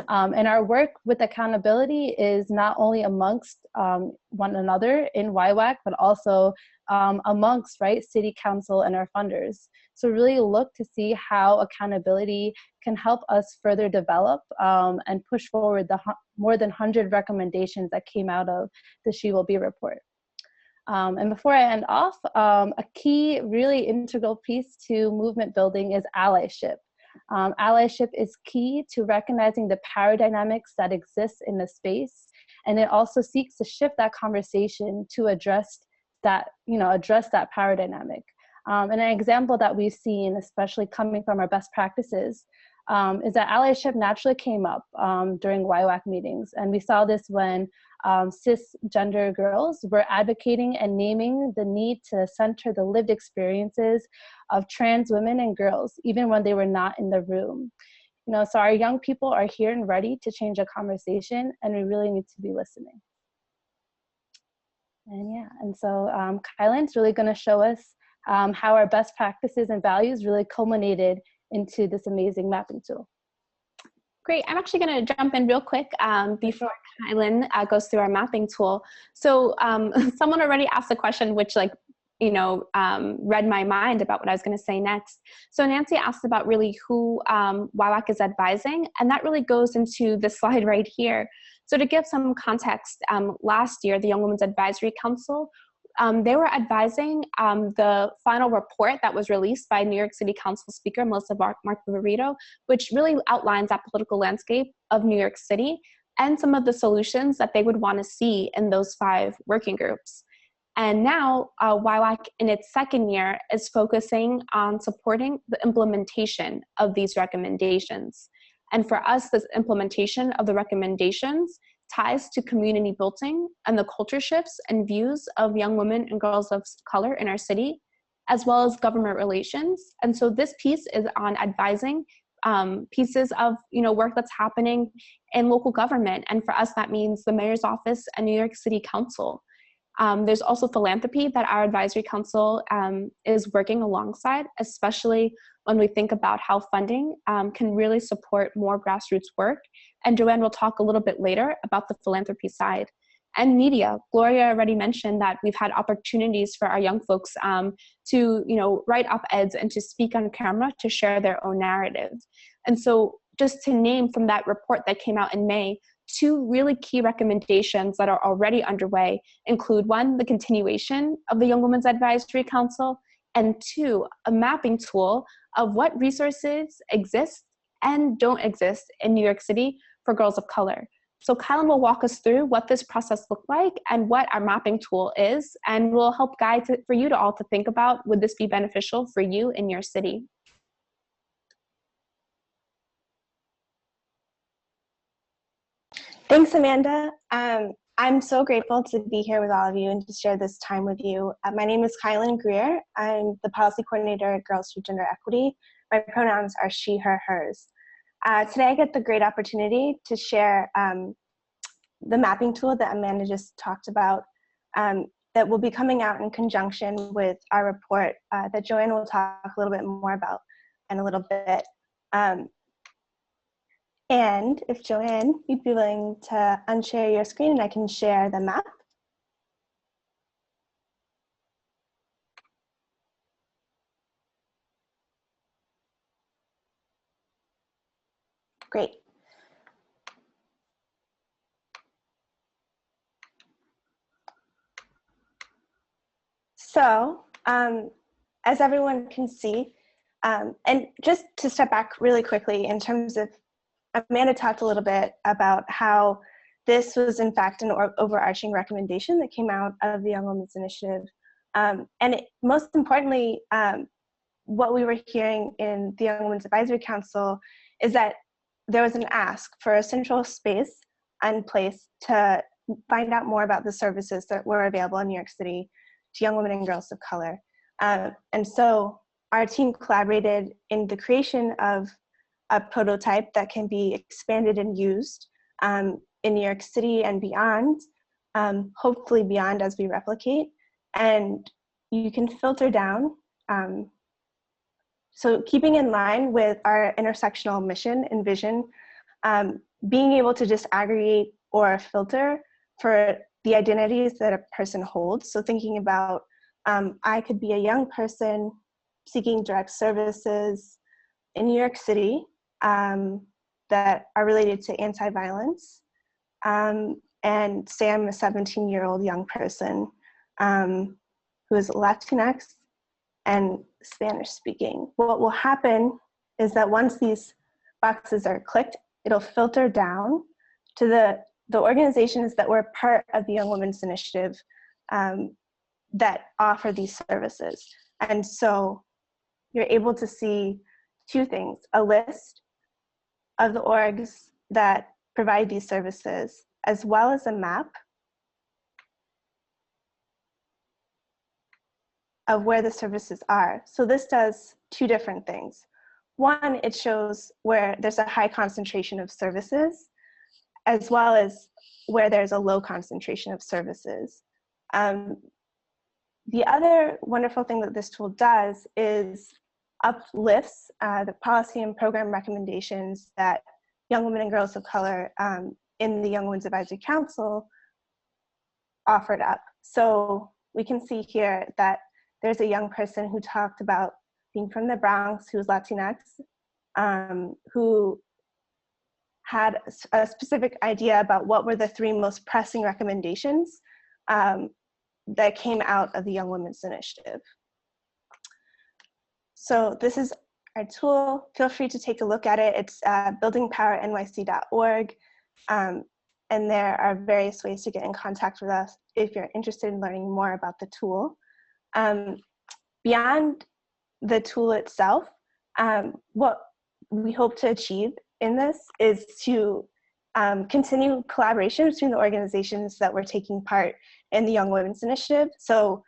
E: And our work with accountability is not only amongst one another in YWAC, but also amongst, right, City Council and our funders. So really look to see how accountability can help us further develop and push forward the more than 100 recommendations that came out of the She Will Be report. And before I end off, a key, really integral piece to movement building is allyship. Allyship is key to recognizing the power dynamics that exist in the space, and it also seeks to shift that conversation to address that, address that power dynamic. And an example that we've seen, especially coming from our best practices, is that allyship naturally came up during YWAC meetings. And we saw this when cisgender girls were advocating and naming the need to center the lived experiences of trans women and girls, even when they were not in the room. So our young people are here and ready to change a conversation, and we really need to be listening. And yeah, and so Kylan's really gonna show us how our best practices and values really culminated into this amazing mapping tool.
A: Great. I'm actually going to jump in real quick before Kylan goes through our mapping tool. So someone already asked a question which read my mind about what I was going to say next. So Nancy asked about really who YWAC is advising, and that really goes into the slide right here. So to give some context, last year, the Young Women's Advisory Council, they were advising the final report that was released by New York City Council Speaker Melissa Mark-Viverito, which really outlines that political landscape of New York City and some of the solutions that they would want to see in those 5 working groups. And now YWAC in its second year is focusing on supporting the implementation of these recommendations. And for us, this implementation of the recommendations ties to community building and the culture shifts and views of young women and girls of color in our city, as well as government relations. And so this piece is on advising pieces of work that's happening in local government. And for us, that means the mayor's office and New York City Council. There's also philanthropy that our advisory council is working alongside, especially when we think about how funding can really support more grassroots work. And Joanne will talk a little bit later about the philanthropy side. And media. Gloria already mentioned that we've had opportunities for our young folks to write op-eds and to speak on camera to share their own narrative. And so just to name from that report that came out in May, 2 really key recommendations that are already underway include 1, the continuation of the Young Women's Advisory Council, and 2, a mapping tool of what resources exist and don't exist in New York City for girls of color. So Kylan will walk us through what this process looked like and what our mapping tool is, and will help guide for you to all to think about, would this be beneficial for you in your city?
F: Thanks, Amanda. I'm so grateful to be here with all of you and to share this time with you. My name is Kylan Greer. I'm the policy coordinator at Girls for Gender Equity. My pronouns are she, her, hers. Today I get the great opportunity to share the mapping tool that Amanda just talked about that will be coming out in conjunction with our report that Joanne will talk a little bit more about in a little bit. And if Joanne, you'd be willing to unshare your screen and I can share the map. Great. So, as everyone can see, and just to step back really quickly in terms of, Amanda talked a little bit about how this was in fact an overarching recommendation that came out of the Young Women's Initiative. Most importantly, what we were hearing in the Young Women's Advisory Council is that there was an ask for a central space and place to find out more about the services that were available in New York City to young women and girls of color. And so our team collaborated in the creation of a prototype that can be expanded and used in New York City and beyond, hopefully beyond as we replicate. And you can filter down. So keeping in line with our intersectional mission and vision, being able to just aggregate or filter for the identities that a person holds. So thinking about, I could be a young person seeking direct services in New York City that are related to anti-violence. And say I'm a 17-year-old young person who is Latinx and Spanish speaking. What will happen is that once these boxes are clicked, it'll filter down to the organizations that were part of the Young Women's Initiative that offer these services. And so you're able to see 2 things: a list of the orgs that provide these services, as well as a map of where the services are. So this does 2 different things. One, it shows where there's a high concentration of services, as well as where there's a low concentration of services. The other wonderful thing that this tool does is uplifts the policy and program recommendations that young women and girls of color in the Young Women's Advisory Council offered up. So we can see here that there's a young person who talked about being from the Bronx, who's Latinx, who had a specific idea about what were the 3 most pressing recommendations that came out of the Young Women's Initiative. So this is our tool. Feel free to take a look at it. It's buildingpowernyc.org. And there are various ways to get in contact with us if you're interested in learning more about the tool. Beyond the tool itself, what we hope to achieve in this is to continue collaboration between the organizations that were taking part in the Young Women's Initiative. So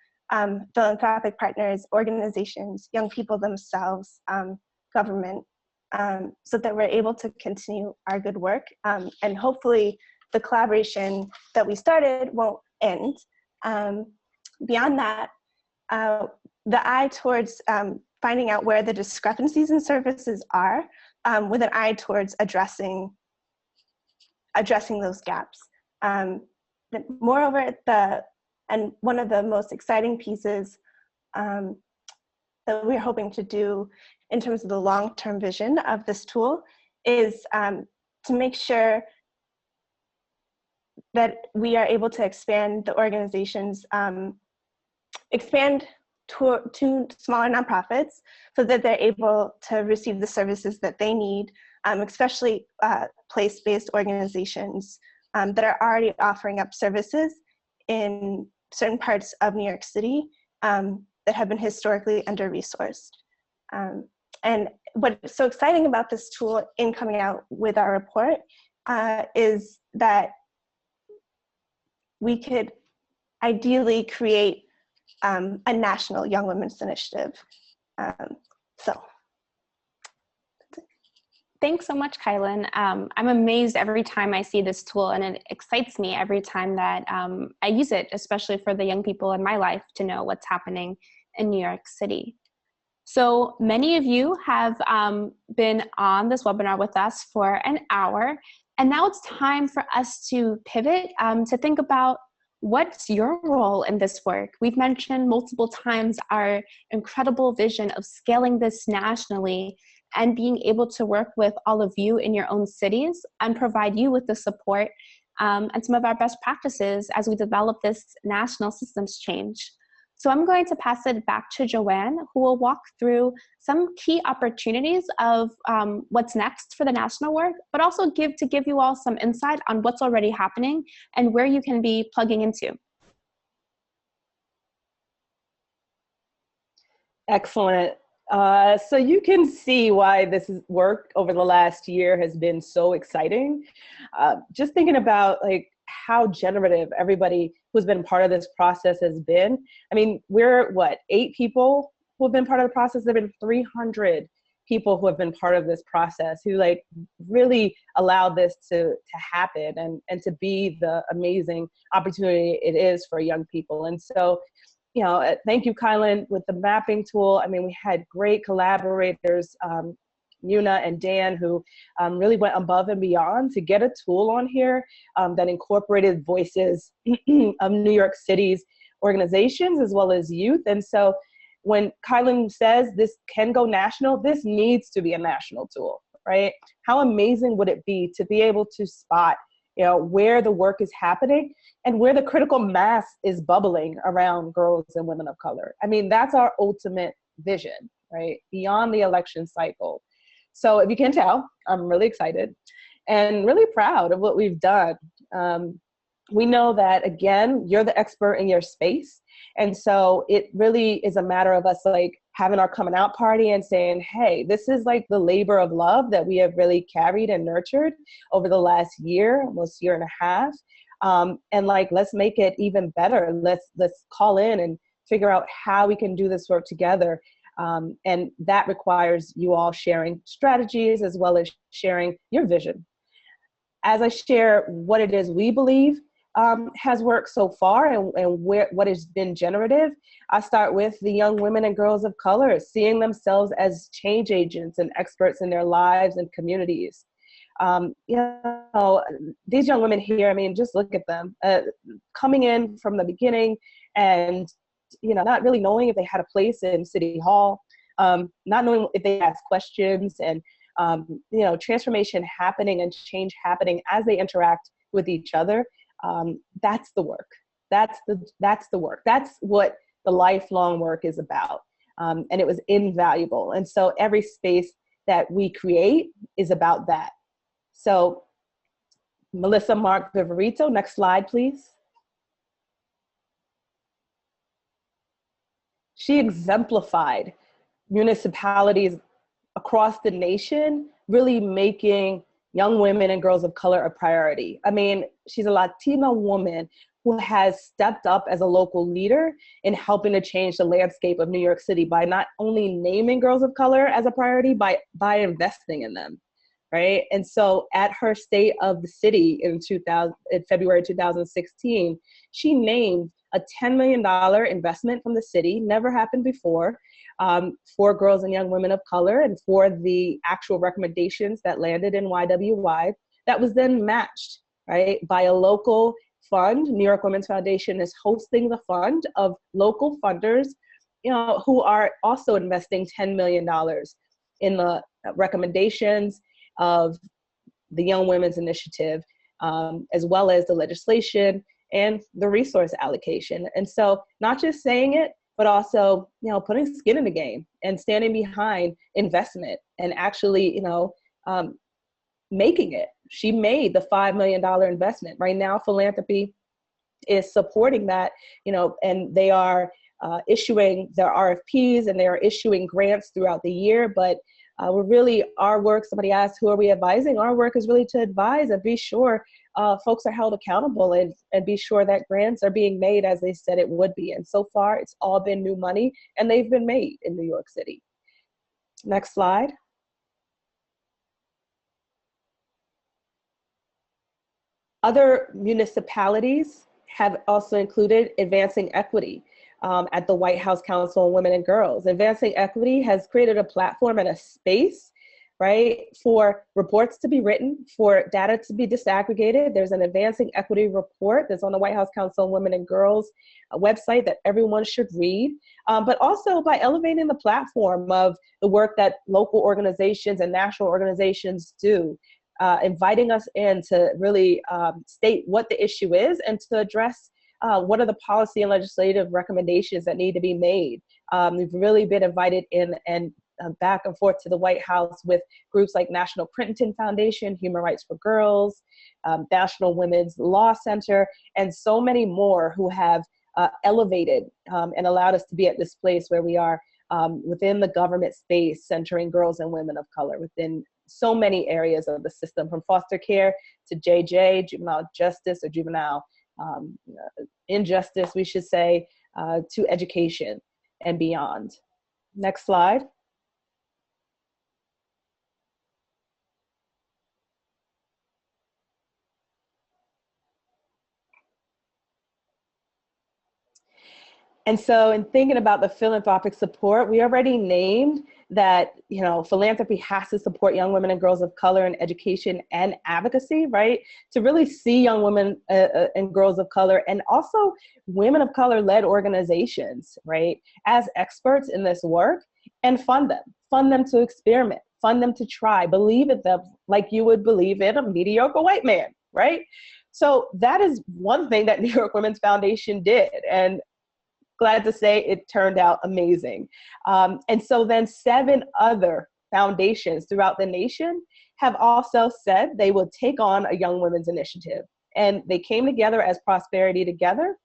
F: philanthropic partners, organizations, young people themselves, government, so that we're able to continue our good work. And hopefully the collaboration that we started won't end. Beyond that, the eye towards finding out where the discrepancies in services are, with an eye towards addressing those gaps. Moreover, and one of the most exciting pieces that we're hoping to do in terms of the long-term vision of this tool is to make sure that we are able to expand the organizations, expand to smaller nonprofits so that they're able to receive the services that they need, especially place-based organizations that are already offering up services in certain parts of New York City that have been historically under-resourced. And what's so exciting about this tool in coming out with our report is that we could ideally create a national Young Women's Initiative.
A: Thanks so much, Kylan. I'm amazed every time I see this tool, and it excites me every time that I use it, especially for the young people in my life to know what's happening in New York City. So many of you have been on this webinar with us for an hour, and now it's time for us to pivot to think about what's your role in this work. We've mentioned multiple times our incredible vision of scaling this nationally and being able to work with all of you in your own cities and provide you with the support and some of our best practices as we develop this national systems change. So I'm going to pass it back to Joanne, who will walk through some key opportunities of what's next for the national work, but also give you all some insight on what's already happening and where you can be plugging into.
B: Excellent. So you can see why this work over the last year has been so exciting. Just thinking about like how generative everybody who's been part of this process has been. I mean, we're what, 8 people who have been part of the process? There have been 300 people who have been part of this process who like really allowed this to happen and to be the amazing opportunity it is for young people. And so, you know, thank you, Kylan, with the mapping tool. I mean, we had great collaborators, Yuna and Dan, who really went above and beyond to get a tool on here that incorporated voices of New York City's organizations as well as youth. And so when Kylan says this can go national, this needs to be a national tool, right? How amazing would it be to be able to spot, you know, where the work is happening and where the critical mass is bubbling around girls and women of color. I mean, that's our ultimate vision, right? Beyond the election cycle. So if you can tell, I'm really excited and really proud of what we've done. We know that, again, you're the expert in your space. And so it really is a matter of us like having our coming out party and saying, hey, this is like the labor of love that we have really carried and nurtured over the last year, almost year and a half. And like, let's make it even better. Let's call in and figure out how we can do this work together. And that requires you all sharing strategies as well as sharing your vision. As I share what it is we believe has worked so far and what has been generative, I start with the young women and girls of color, seeing themselves as change agents and experts in their lives and communities. You know, these young women here, I mean, just look at them coming in from the beginning and, you know, not really knowing if they had a place in City Hall, not knowing if they asked questions, and, you know, transformation happening and change happening as they interact with each other. That's the work. That's the work. That's what the lifelong work is about. And it was invaluable. And so every space that we create is about that. So Melissa Mark Viverito, next slide, please. She exemplified municipalities across the nation really making young women and girls of color a priority. I mean, she's a Latina woman who has stepped up as a local leader in helping to change the landscape of New York City by not only naming girls of color as a priority, by investing in them, right? And so at her State of the City in February 2016, she named a $10 million investment from the city, never happened before, for girls and young women of color, and for the actual recommendations that landed in YWY, that was then matched, right, by a local fund. New York Women's Foundation is hosting the fund of local funders, who are also investing $10 million in the recommendations of the Young Women's Initiative, as well as the legislation and the resource allocation. And so not just saying it, but also, putting skin in the game and standing behind investment and actually, making it. She made the $5 million investment. Right now, philanthropy is supporting that, and they are issuing their RFPs and they are issuing grants throughout the year. But our work, somebody asked, who are we advising? Our work is really to advise and be sure folks are held accountable and be sure that grants are being made as they said it would be. And so far, it's all been new money, and they've been made in New York City. Next slide. Other municipalities have also included advancing equity at the White House Council on Women and Girls. Advancing equity has created a platform and a space, right, for reports to be written, for data to be disaggregated. There's an advancing equity report that's on the White House Council on Women and Girls website that everyone should read, but also by elevating the platform of the work that local organizations and national organizations do. Inviting us in to really state what the issue is and to address what are the policy and legislative recommendations that need to be made. We've really been invited in and back and forth to the White House with groups like National Princeton Foundation, Human Rights for Girls, National Women's Law Center, and so many more who have elevated and allowed us to be at this place where we are within the government space, centering girls and women of color within so many areas of the system, from foster care to JJ, juvenile justice, or juvenile injustice, we should say, to education and beyond. Next slide. And so in thinking about the philanthropic support, we already named that, philanthropy has to support young women and girls of color in education and advocacy, right? To really see young women and girls of color and also women of color led organizations, right, as experts in this work, and fund them to experiment, fund them to try, believe in them like you would believe in a mediocre white man, right? So that is one thing that New York Women's Foundation did. And glad to say it turned out amazing. And so then 7 other foundations throughout the nation have also said they will take on a Young Women's Initiative. And they came together as Prosperity Together.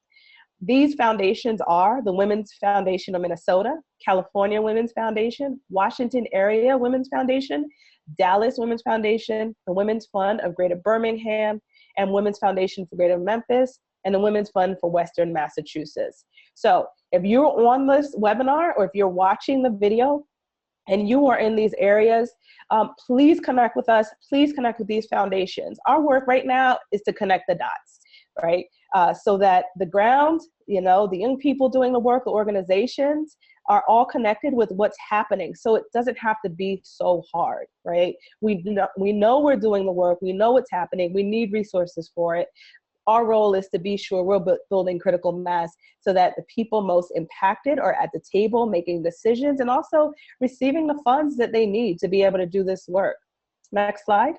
B: These foundations are the Women's Foundation of Minnesota, California Women's Foundation, Washington Area Women's Foundation, Dallas Women's Foundation, the Women's Fund of Greater Birmingham, and Women's Foundation for Greater Memphis, and the Women's Fund for Western Massachusetts. So if you're on this webinar or if you're watching the video and you are in these areas, please connect with us. Please connect with these foundations. Our work right now is to connect the dots, right? So that the ground, the young people doing the work, the organizations are all connected with what's happening. So it doesn't have to be so hard, right? We know we're doing the work. We know what's happening. We need resources for it. Our role is to be sure we're building critical mass so that the people most impacted are at the table making decisions and also receiving the funds that they need to be able to do this work. Next slide.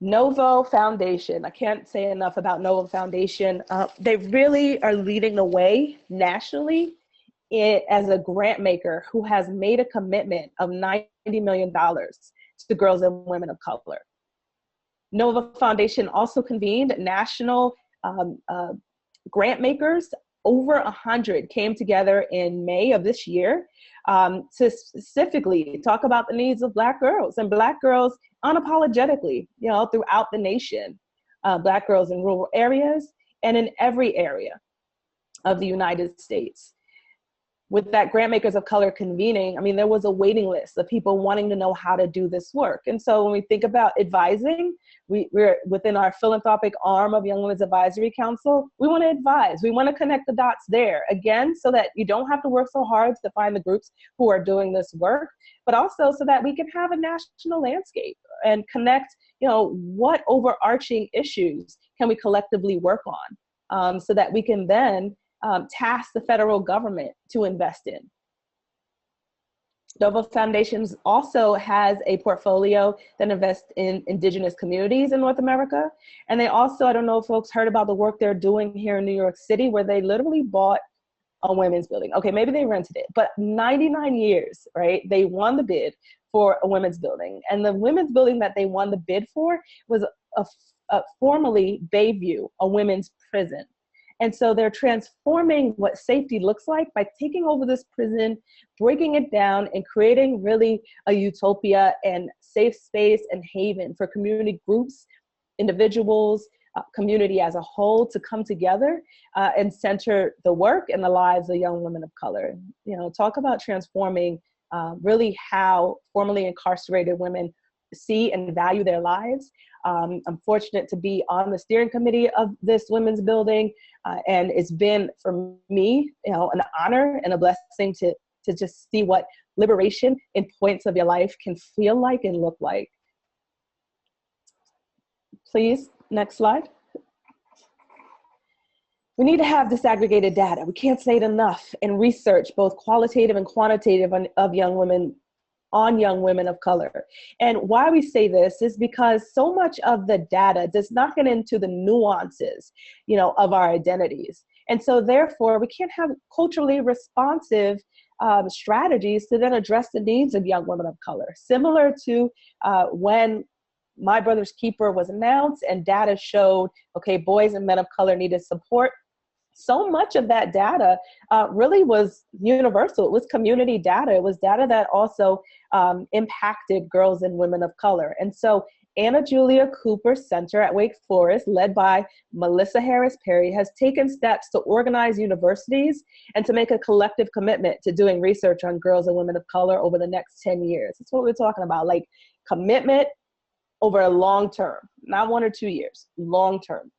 B: Novo Foundation. I can't say enough about Novo Foundation. They really are leading the way nationally as a grant maker who has made a commitment of $90 million to girls and women of color. Nova Foundation also convened national grant makers. Over 100 came together in May of this year to specifically talk about the needs of Black girls and Black girls unapologetically, throughout the nation, Black girls in rural areas and in every area of the United States. With that Grantmakers of Color convening, I mean, there was a waiting list of people wanting to know how to do this work. And so when we think about advising, we're within our philanthropic arm of Young Women's Advisory Council, we want to advise. We want to connect the dots there, again, so that you don't have to work so hard to find the groups who are doing this work, but also so that we can have a national landscape and connect, what overarching issues can we collectively work on, so that we can then task the federal government to invest in. Nova Foundations also has a portfolio that invests in indigenous communities in North America. And they also, I don't know if folks heard about the work they're doing here in New York City, where they literally bought a women's building. Okay, maybe they rented it, but 99 years, right? They won the bid for a women's building. And the women's building that they won the bid for was formerly Bayview, a women's prison. And so they're transforming what safety looks like by taking over this prison, breaking it down, and creating really a utopia and safe space and haven for community groups, individuals, community as a whole to come together and center the work and the lives of young women of color. Talk about transforming really how formerly incarcerated women see and value their lives. I'm fortunate to be on the steering committee of this women's building, and it's been for me, an honor and a blessing to just see what liberation in points of your life can feel like and look like. Please, next slide. We need to have disaggregated data. We can't say it enough, and research, both qualitative and quantitative, of young women of color. And why we say this is because so much of the data does not get into the nuances, of our identities. And so therefore, we can't have culturally responsive strategies to then address the needs of young women of color. Similar to when My Brother's Keeper was announced and data showed, okay, boys and men of color needed support. So much of that data really was universal. It was community data. It was data that also impacted girls and women of color. And so Anna Julia Cooper Center at Wake Forest, led by Melissa Harris Perry, has taken steps to organize universities and to make a collective commitment to doing research on girls and women of color over the next 10 years. That's what we're talking about, like commitment over a long term, not 1 or 2 years, long term.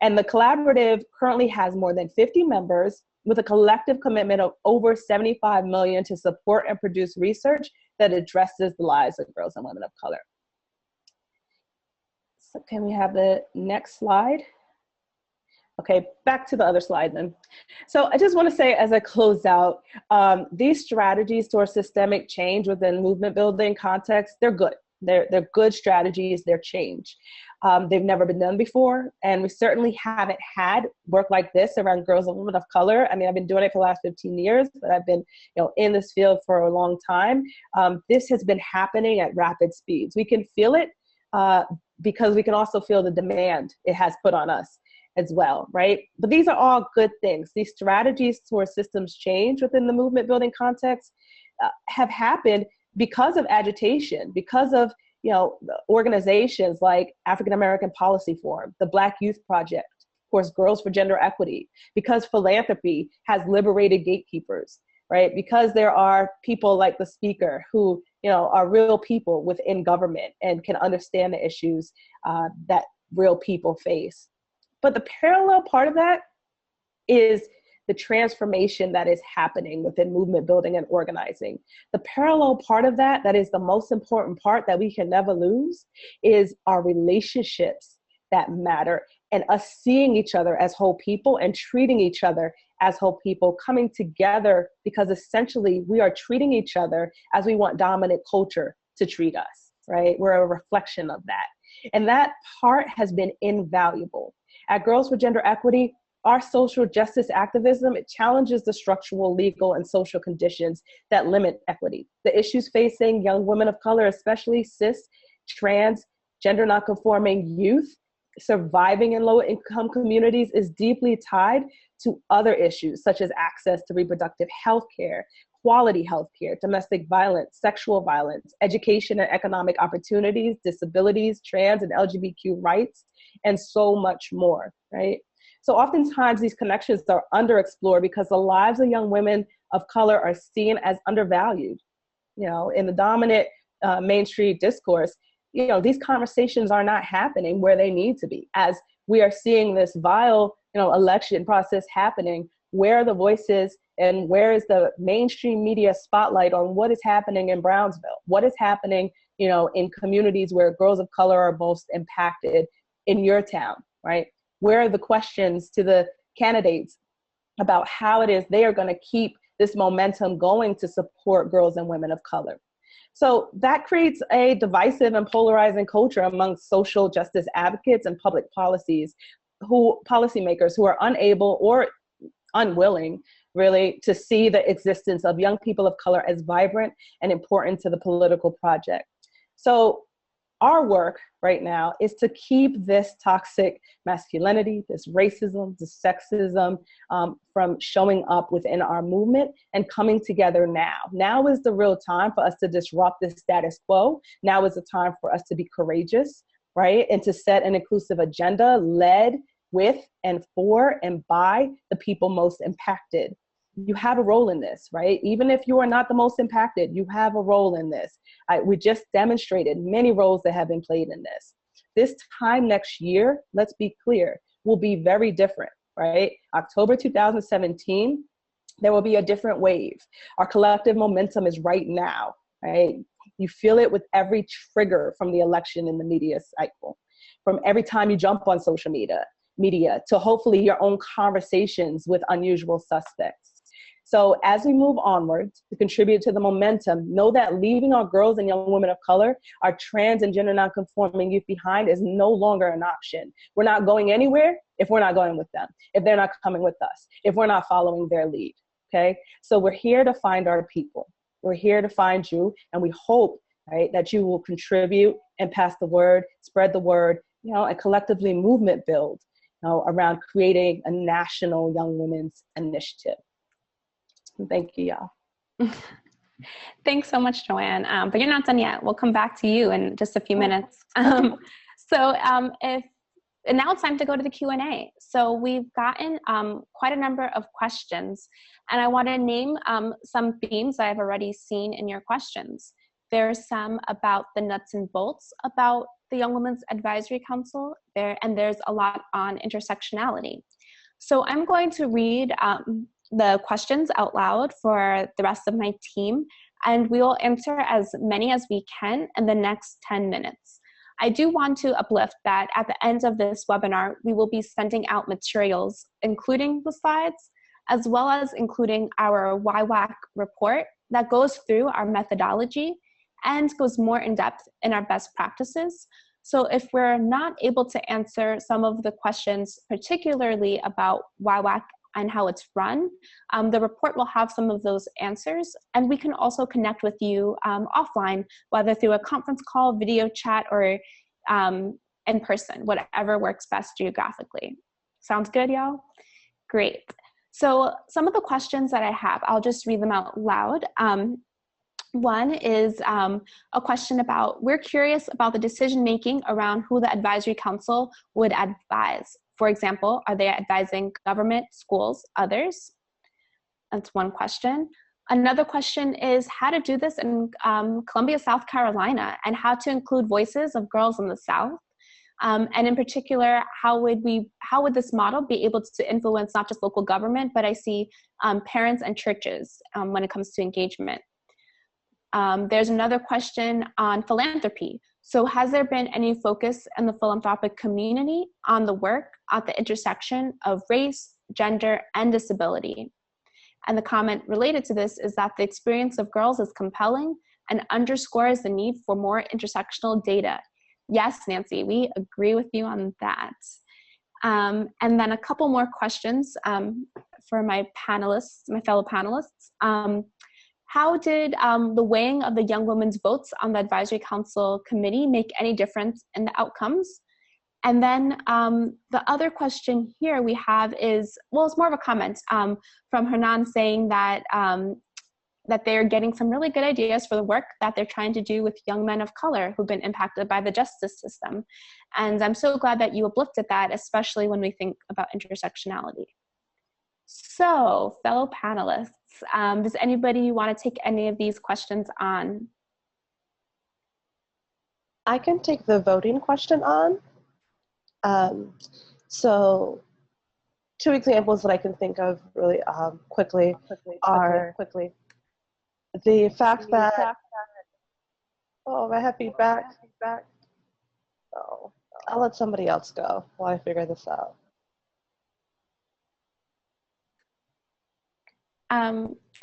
B: And the collaborative currently has more than 50 members with a collective commitment of over $75 million to support and produce research that addresses the lives of girls and women of color. So can we have the next slide? Okay, back to the other slide then. So I just want to say, as I close out, these strategies towards systemic change within movement building context, they're good. They're good strategies, they're change. They've never been done before, and we certainly haven't had work like this around girls and women of color. I mean, I've been doing it for the last 15 years, but I've been in this field for a long time. This has been happening at rapid speeds. We can feel it because we can also feel the demand it has put on us as well, right? But these are all good things. These strategies towards systems change within the movement building context have happened because of agitation, because of organizations like African American Policy Forum, the Black Youth Project, of course, Girls for Gender Equity, because philanthropy has liberated gatekeepers, right? Because there are people like the speaker who are real people within government and can understand the issues that real people face. But the parallel part of that is the transformation that is happening within movement building and organizing. The parallel part of that is the most important part that we can never lose, is our relationships that matter, and us seeing each other as whole people and treating each other as whole people, coming together because essentially we are treating each other as we want dominant culture to treat us, right? We're a reflection of that. And that part has been invaluable. At Girls for Gender Equity, our social justice activism, it challenges the structural, legal, and social conditions that limit equity. The issues facing young women of color, especially cis, trans, gender nonconforming youth, surviving in low-income communities is deeply tied to other issues, such as access to reproductive health care, quality health care, domestic violence, sexual violence, education and economic opportunities, disabilities, trans and LGBTQ rights, and so much more, right? So oftentimes these connections are underexplored because the lives of young women of color are seen as undervalued. You know, in the dominant mainstream discourse, you know, these conversations are not happening where they need to be. As we are seeing this vile, you know, election process happening, where are the voices and where is the mainstream media spotlight on what is happening in Brownsville? What is happening, you know, in communities where girls of color are most impacted in your town, right? Where are the questions to the candidates about how it is they are going to keep this momentum going to support girls and women of color? So that creates a divisive and polarizing culture among social justice advocates and public policymakers who are unable or unwilling, really, to see the existence of young people of color as vibrant and important to the political project. So our work right now is to keep this toxic masculinity, this racism, this sexism from showing up within our movement and coming together now. Now is the real time for us to disrupt the status quo. Now is the time for us to be courageous, right? And to set an inclusive agenda led with and for and by the people most impacted. You have a role in this, right? Even if you are not the most impacted, you have a role in this. We just demonstrated many roles that have been played in this. This time next year, let's be clear, will be very different, right? October 2017, there will be a different wave. Our collective momentum is right now, right? You feel it with every trigger from the election in the media cycle, from every time you jump on social media to hopefully your own conversations with unusual suspects. So as we move onward to contribute to the momentum, know that leaving our girls and young women of color, our trans and gender nonconforming youth behind is no longer an option. We're not going anywhere if we're not going with them, if they're not coming with us, if we're not following their lead, okay? So we're here to find our people. We're here to find you, and we hope, right, that you will contribute and pass the word, spread the word, you know, and collectively movement build, you know, around creating a national young women's initiative. Thank you, y'all.
A: Thanks so much, Joanne. But you're not done yet. We'll come back to you in just a few minutes. And now it's time to go to the Q&A. So we've gotten quite a number of questions, and I want to name some themes I've already seen in your questions. There's some about the nuts and bolts about the Young Women's Advisory Council, and there's a lot on intersectionality. So I'm going to read the questions out loud for the rest of my team, and we will answer as many as we can in the next 10 minutes. I do want to uplift that at the end of this webinar, we will be sending out materials, including the slides, as well as including our YWAC report that goes through our methodology and goes more in depth in our best practices. So if we're not able to answer some of the questions, particularly about YWAC and how it's run, the report will have some of those answers, and we can also connect with you offline, whether through a conference call, video chat, or in person, whatever works best geographically. Sounds good, y'all? Great. So some of the questions that I have, I'll just read them out loud. One is a question about, we're curious about the decision-making around who the advisory council would advise. For example, are they advising government, schools, others? That's one question. Another question is how to do this in Columbia, South Carolina, and how to include voices of girls in the South. And in particular, how would this model be able to influence not just local government, but I see parents and churches when it comes to engagement. There's another question on philanthropy. So has there been any focus in the philanthropic community on the work at the intersection of race, gender, and disability? And the comment related to this is that the experience of girls is compelling and underscores the need for more intersectional data. Yes, Nancy, we agree with you on that. And then a couple more questions for my panelists, my fellow panelists. How did the weighing of the young women's votes on the Advisory Council Committee make any difference in the outcomes? And then the other question here we have is, well, it's more of a comment from Hernan saying that that they're getting some really good ideas for the work that they're trying to do with young men of color who've been impacted by the justice system. And I'm so glad that you uplifted that, especially when we think about intersectionality. So, fellow panelists, does anybody want to take any of these questions on?
B: I can take the voting question on. So 2 examples that I can think of really quickly are the fact that, oh, I have feedback. Oh, I'll let somebody else go while I figure this out.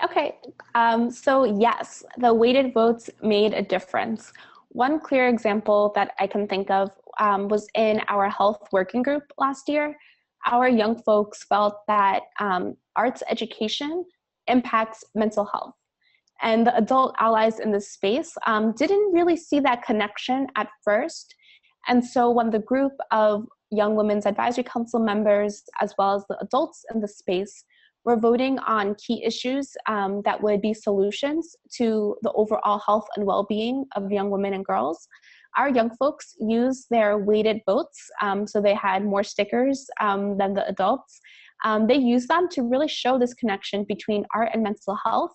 A: Okay, so yes, the weighted votes made a difference. One clear example that I can think of was in our health working group last year. Our young folks felt that arts education impacts mental health. And the adult allies in this space didn't really see that connection at first. And so when the group of Young Women's Advisory Council members, as well as the adults in the space, were voting on key issues that would be solutions to the overall health and well-being of young women and girls, our young folks used their weighted votes, so they had more stickers than the adults. They used them to really show this connection between art and mental health.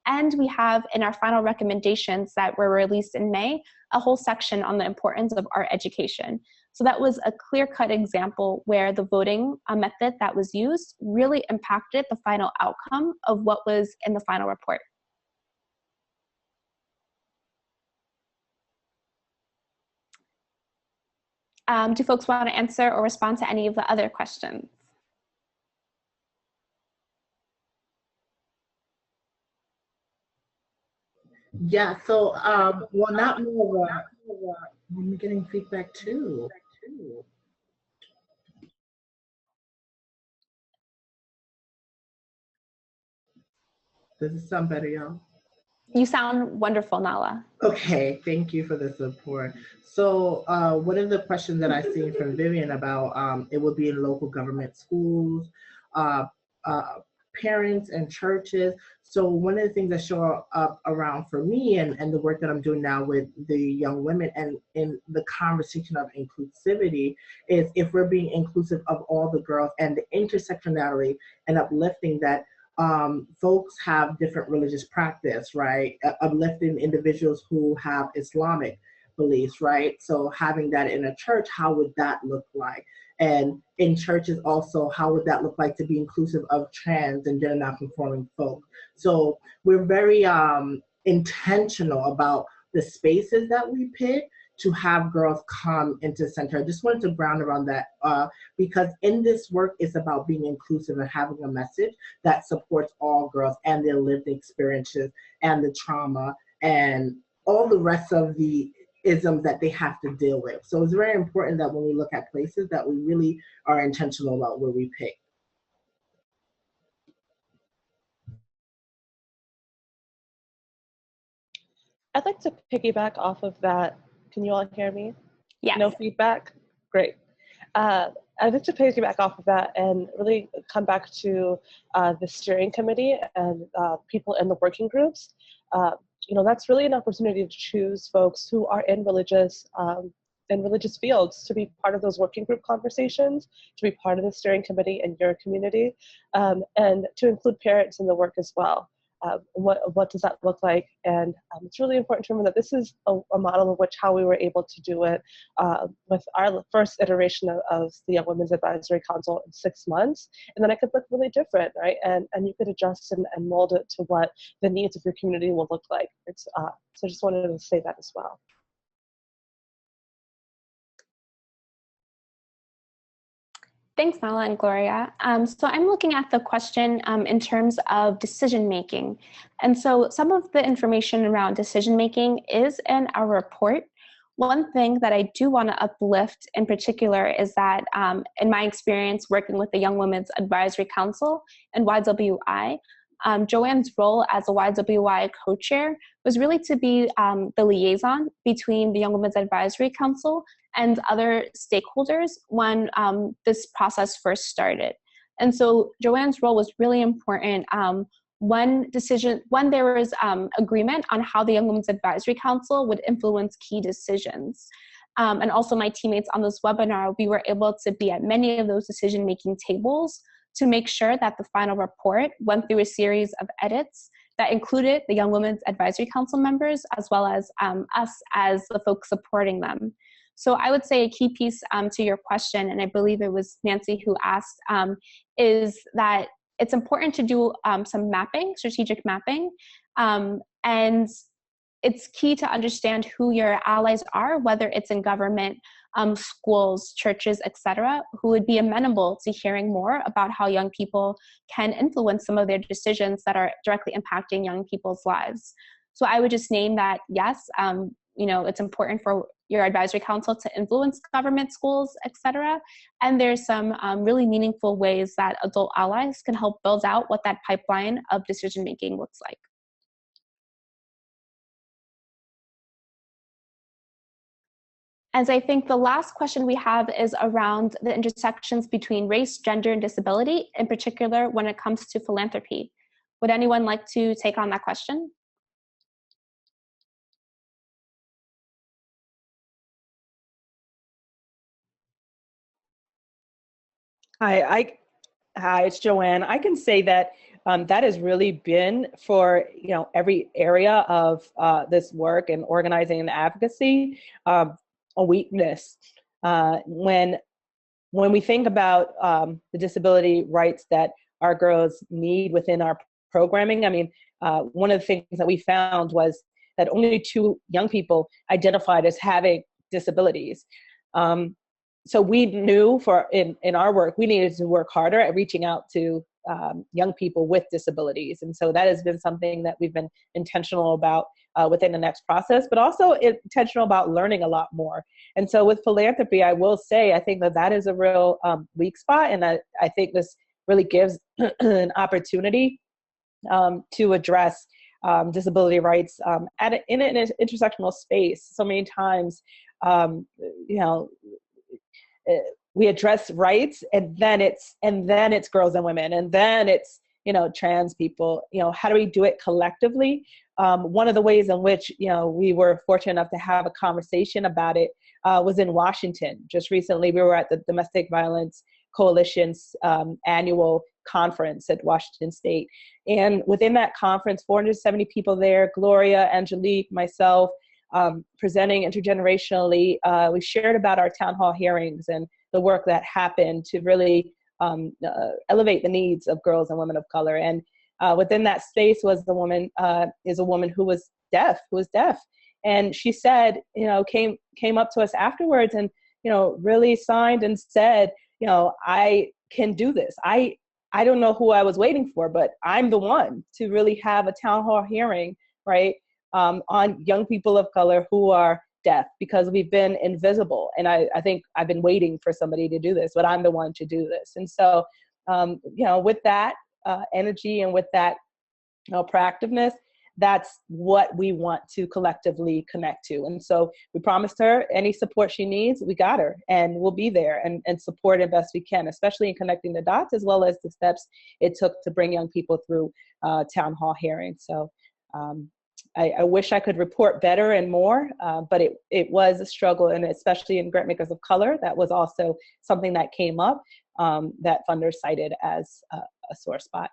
A: And we have in our final recommendations that were released in May, a whole section on the importance of art education. So that was a clear-cut example where the voting method that was used really impacted the final outcome of what was in the final report. Do folks want to answer or respond to any of the other questions?
D: Yeah, so, well, not more, I'm getting feedback too. Does it sound better, y'all?
A: You sound wonderful, Nala.
D: Okay, thank you for the support. So one of the questions that I've seen from Vivian about it would be in local government schools, uh, parents and churches. So one of the things that show up around for me and the work that I'm doing now with the young women and in the conversation of inclusivity is if we're being inclusive of all the girls and the intersectionality and uplifting that folks have different religious practice, right? Uplifting individuals who have Islamic beliefs, right? So having that in a church, how would that look like? And in churches also, how would that look like to be inclusive of trans and gender nonconforming folk? So we're very intentional about the spaces that we pick to have girls come into the center. I just wanted to ground around that because in this work, it's about being inclusive and having a message that supports all girls and their lived experiences and the trauma and all the rest of the isms that they have to deal with. So it's very important that when we look at places that we really are intentional about where we pick.
B: I'd like to piggyback off of that. Can you all hear me?
A: Yes.
B: No feedback? Great. I'd like to piggyback off of that and really come back to the steering committee and people in the working groups. You know, that's really an opportunity to choose folks who are in religious fields to be part of those working group conversations, to be part of the steering committee in your community, and to include parents in the work as well. What does that look like? And it's really important to remember that this is a model of which how we were able to do it with our first iteration of the Young Women's Advisory Council in 6 months. And then it could look really different, right? And you could adjust and mold it to what the needs of your community will look like. So I just wanted to say that as well.
A: Thanks, Nala and Gloria. So I'm looking at the question in terms of decision-making. And so some of the information around decision-making is in our report. One thing that I do want to uplift in particular is that in my experience working with the Young Women's Advisory Council and YWI, Joanne's role as a YWI co-chair was really to be the liaison between the Young Women's Advisory Council and other stakeholders when this process first started. And so Joanne's role was really important when there was agreement on how the Young Women's Advisory Council would influence key decisions. And also my teammates on this webinar, we were able to be at many of those decision-making tables to make sure that the final report went through a series of edits that included the Young Women's Advisory Council members, as well as us as the folks supporting them. So I would say a key piece to your question, and I believe it was Nancy who asked, is that it's important to do some mapping, strategic mapping, and it's key to understand who your allies are, whether it's in government, schools, churches, etc., who would be amenable to hearing more about how young people can influence some of their decisions that are directly impacting young people's lives. So I would just name that, yes, it's important for your advisory council to influence government, schools, etc. And there's some really meaningful ways that adult allies can help build out what that pipeline of decision-making looks like. As I think the last question we have is around the intersections between race, gender, and disability, in particular when it comes to philanthropy. Would anyone like to take on that question?
B: Hi, it's Joanne. I can say that that has really been for every area of this work and organizing and advocacy a weakness. When we think about the disability rights that our girls need within our programming, I mean, one of the things that we found was that only 2 young people identified as having disabilities. So we knew in our work, we needed to work harder at reaching out to young people with disabilities. And so that has been something that we've been intentional about within the next process, but also intentional about learning a lot more. And so with philanthropy, I will say, I think that is a real weak spot. And I think this really gives an opportunity to address disability rights in an intersectional space. So many times, we address rights, and then it's girls and women, and then it's trans people. How do we do it collectively? One of the ways in which we were fortunate enough to have a conversation about it was in Washington. Just recently, we were at the Domestic Violence Coalition's annual conference at Washington State, and within that conference, 470 people there. Gloria, Angelique, myself. Presenting intergenerationally, we shared about our town hall hearings and the work that happened to really elevate the needs of girls and women of color. And within that space was a woman who was deaf, and she said, came up to us afterwards and really signed and said, I can do this. I don't know who I was waiting for, but I'm the one to really have a town hall hearing, right? On young people of color who are deaf, because we've been invisible. And I think I've been waiting for somebody to do this, but I'm the one to do this. And so, with that energy and with that proactiveness, that's what we want to collectively connect to. And so we promised her any support she needs, we got her, and we'll be there and support it best we can, especially in connecting the dots, as well as the steps it took to bring young people through town hall hearings. So I wish I could report better and more, but it was a struggle, and especially in grantmakers of color, that was also something that came up that funders cited as a sore spot.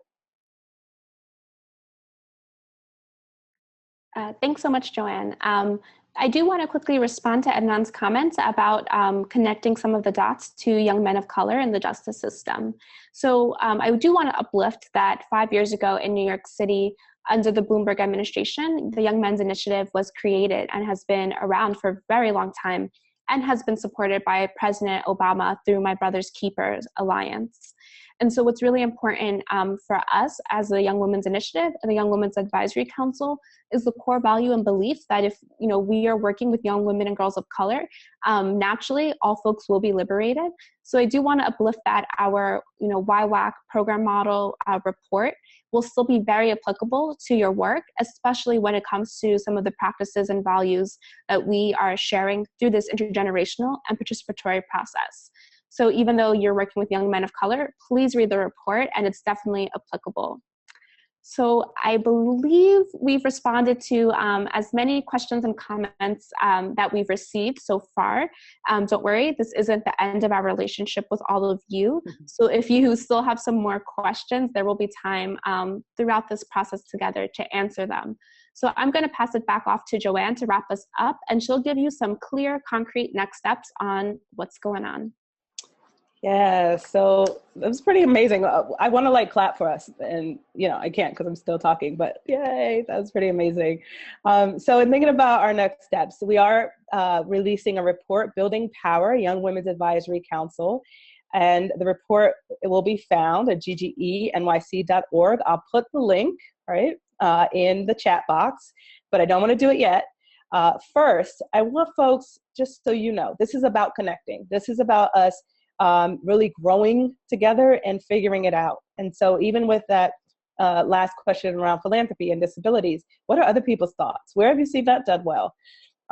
A: Thanks so much, Joanne. I do want to quickly respond to Adnan's comments about connecting some of the dots to young men of color in the justice system. So I do want to uplift that 5 years ago in New York City, under the Bloomberg administration, the Young Men's Initiative was created and has been around for a very long time and has been supported by President Obama through My Brother's Keepers Alliance. And so what's really important for us as the Young Women's Initiative and the Young Women's Advisory Council is the core value and belief that if we are working with young women and girls of color, naturally all folks will be liberated. So I do want to uplift that our YWAC program model report will still be very applicable to your work, especially when it comes to some of the practices and values that we are sharing through this intergenerational and participatory process. So even though you're working with young men of color, please read the report, and it's definitely applicable. So I believe we've responded to as many questions and comments that we've received so far. Don't worry, this isn't the end of our relationship with all of you. So if you still have some more questions, there will be time throughout this process together to answer them. So I'm going to pass it back off to Joanne to wrap us up, and she'll give you some clear, concrete next steps on what's going on.
B: Yeah, so that was pretty amazing. I want to clap for us, and I can't because I'm still talking, but yay, that was pretty amazing. So in thinking about our next steps, we are releasing a report, Building Power, Young Women's Advisory Council, and the report, it will be found at ggenyc.org. I'll put the link in the chat box, but I don't want to do it yet. First, I want folks, just so you know, this is about connecting. This is about us really growing together and figuring it out. And so even with that last question around philanthropy and disabilities, what are other people's thoughts? Where have you seen that done well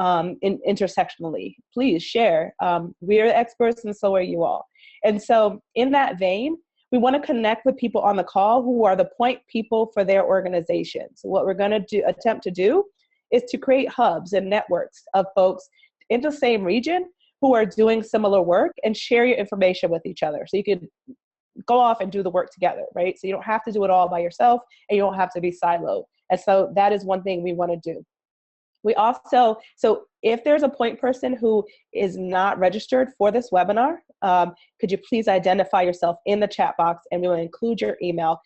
B: intersectionally? Please share. We are the experts, and so are you all. And so in that vein, we want to connect with people on the call who are the point people for their organizations. What we're going to attempt to do is to create hubs and networks of folks in the same region who are doing similar work, and share your information with each other. So you could go off and do the work together, right? So you don't have to do it all by yourself, and you don't have to be siloed. And so that is one thing we want to do. We also, so if there's a point person who is not registered for this webinar, could you please identify yourself in the chat box, and we will include your email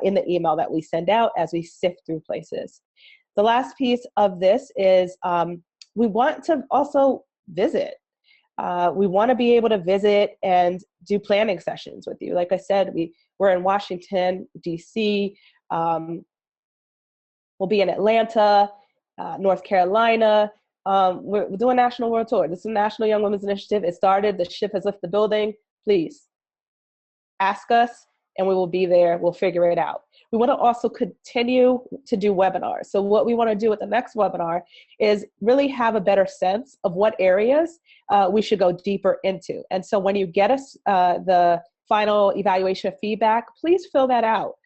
B: in the email that we send out as we sift through places. The last piece of this is we want to also visit. We want to be able to visit and do planning sessions with you. Like I said, we're in Washington, D.C. We'll be in Atlanta, North Carolina. We're doing a national world tour. This is a National Young Women's Initiative. It started. The ship has left the building. Please ask us, and we will be there. We'll figure it out. We want to also continue to do webinars. So what we want to do with the next webinar is really have a better sense of what areas we should go deeper into. And so when you get us the final evaluation feedback, please fill that out.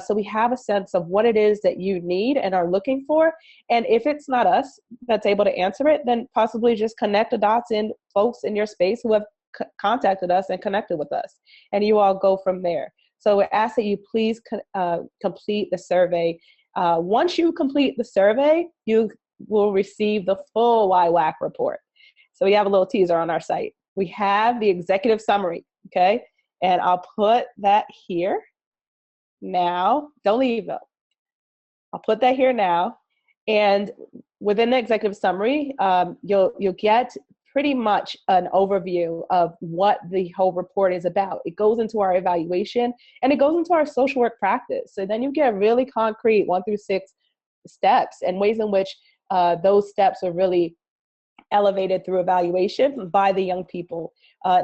B: So we have a sense of what it is that you need and are looking for. And if it's not us that's able to answer it, then possibly just connect the dots in folks in your space who have contacted us and connected with us. And you all go from there. So we ask that you please complete the survey. Once you complete the survey, you will receive the full YWAC report. So we have a little teaser on our site. We have the executive summary, okay? And I'll put that here now. Don't leave though. I'll put that here now. And within the executive summary, you'll get pretty much an overview of what the whole report is about. It goes into our evaluation, and it goes into our social work practice. So then you get really concrete 1 through 6 steps and ways in which those steps are really elevated through evaluation by the young people,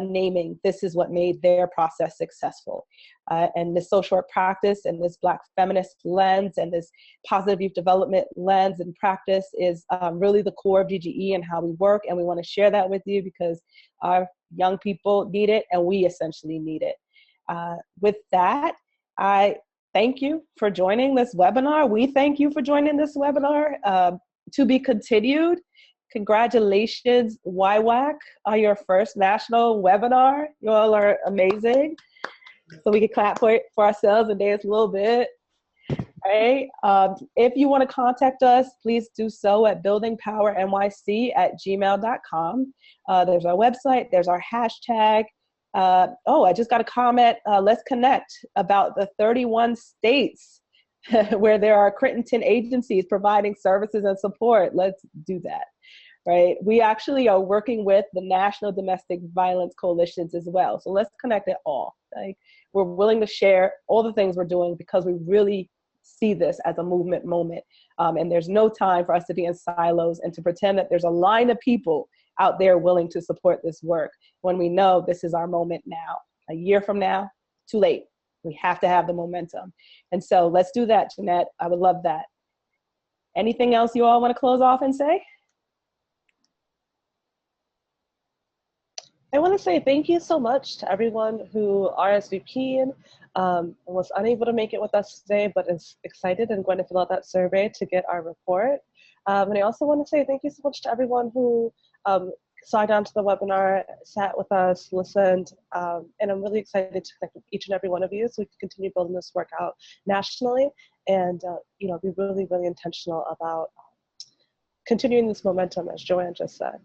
B: naming this is what made their process successful. And this social work practice and this Black feminist lens and this positive youth development lens and practice is really the core of GGE and how we work. And we want to share that with you because our young people need it, and we essentially need it. With that, I thank you for joining this webinar. We thank you for joining this webinar. To be continued. Congratulations, YWAC, on your first national webinar. You all are amazing. So we can clap for ourselves and dance a little bit. All right. If you want to contact us, please do so at buildingpowernyc@gmail.com. There's our website. There's our hashtag. I just got a comment. Let's connect about the 31 states where there are Crittenton agencies providing services and support. Let's do that. right? We actually are working with the National Domestic Violence Coalitions as well. So let's connect it all. Like, we're willing to share all the things we're doing because we really see this as a movement moment. And there's no time for us to be in silos and to pretend that there's a line of people out there willing to support this work when we know this is our moment now. A year from now, too late. We have to have the momentum. And so let's do that, Jeanette. I would love that. Anything else you all want to close off and say?
G: I want to say thank you so much to everyone who RSVP'd, was unable to make it with us today, but is excited and going to fill out that survey to get our report. And I also want to say thank you so much to everyone who signed on to the webinar, sat with us, listened, and I'm really excited to connect with each and every one of you so we can continue building this work out nationally and be really, really intentional about continuing this momentum, as Joanne just said.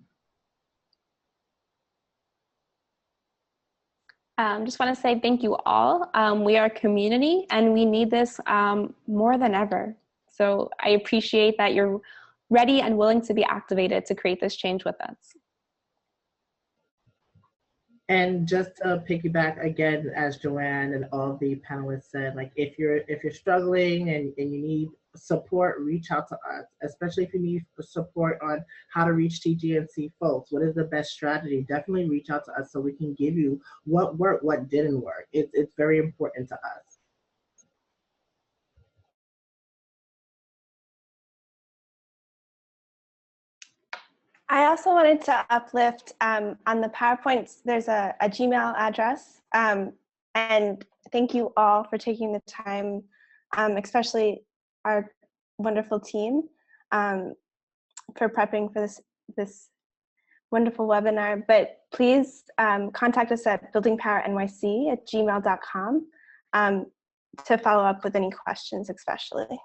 A: Just want to say thank you all. We are a community and we need this more than ever. So I appreciate that you're ready and willing to be activated to create this change with us.
D: And just to piggyback again, as Joanne and all the panelists said, like if you're struggling and you need support, reach out to us, especially if you need support on how to reach TGNC folks. What is the best strategy? Definitely reach out to us so we can give you what worked, what didn't work. It's very important to us.
F: I also wanted to uplift on the PowerPoints, there's a Gmail address. And thank you all for taking the time, especially our wonderful team, for prepping for this wonderful webinar. But please contact us at buildingpowernyc@gmail.com to follow up with any questions, especially.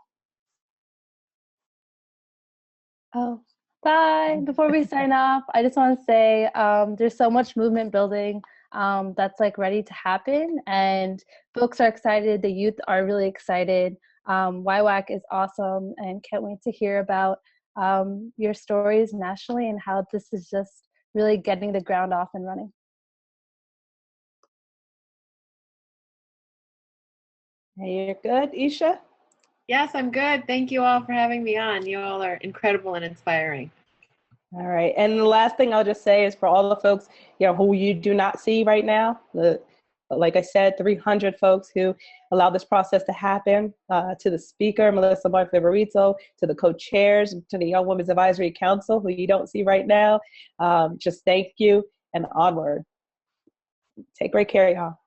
E: Oh, bye. Before we sign off, I just want to say there's so much movement building that's like ready to happen, and folks are excited. The youth are really excited. YWAC is awesome, and can't wait to hear about your stories nationally and how this is just really getting the ground off and running.
B: Hey, you're good, Isha?
C: Yes, I'm good. Thank you all for having me on. You all are incredible and inspiring.
B: All right, and the last thing I'll just say is for all the folks, who you do not see right now, like I said, 300 folks who allowed this process to happen, to the speaker, Melissa Barth-Viverito, to the co-chairs, to the Young Women's Advisory Council, who you don't see right now, just thank you and onward. Take great care, y'all.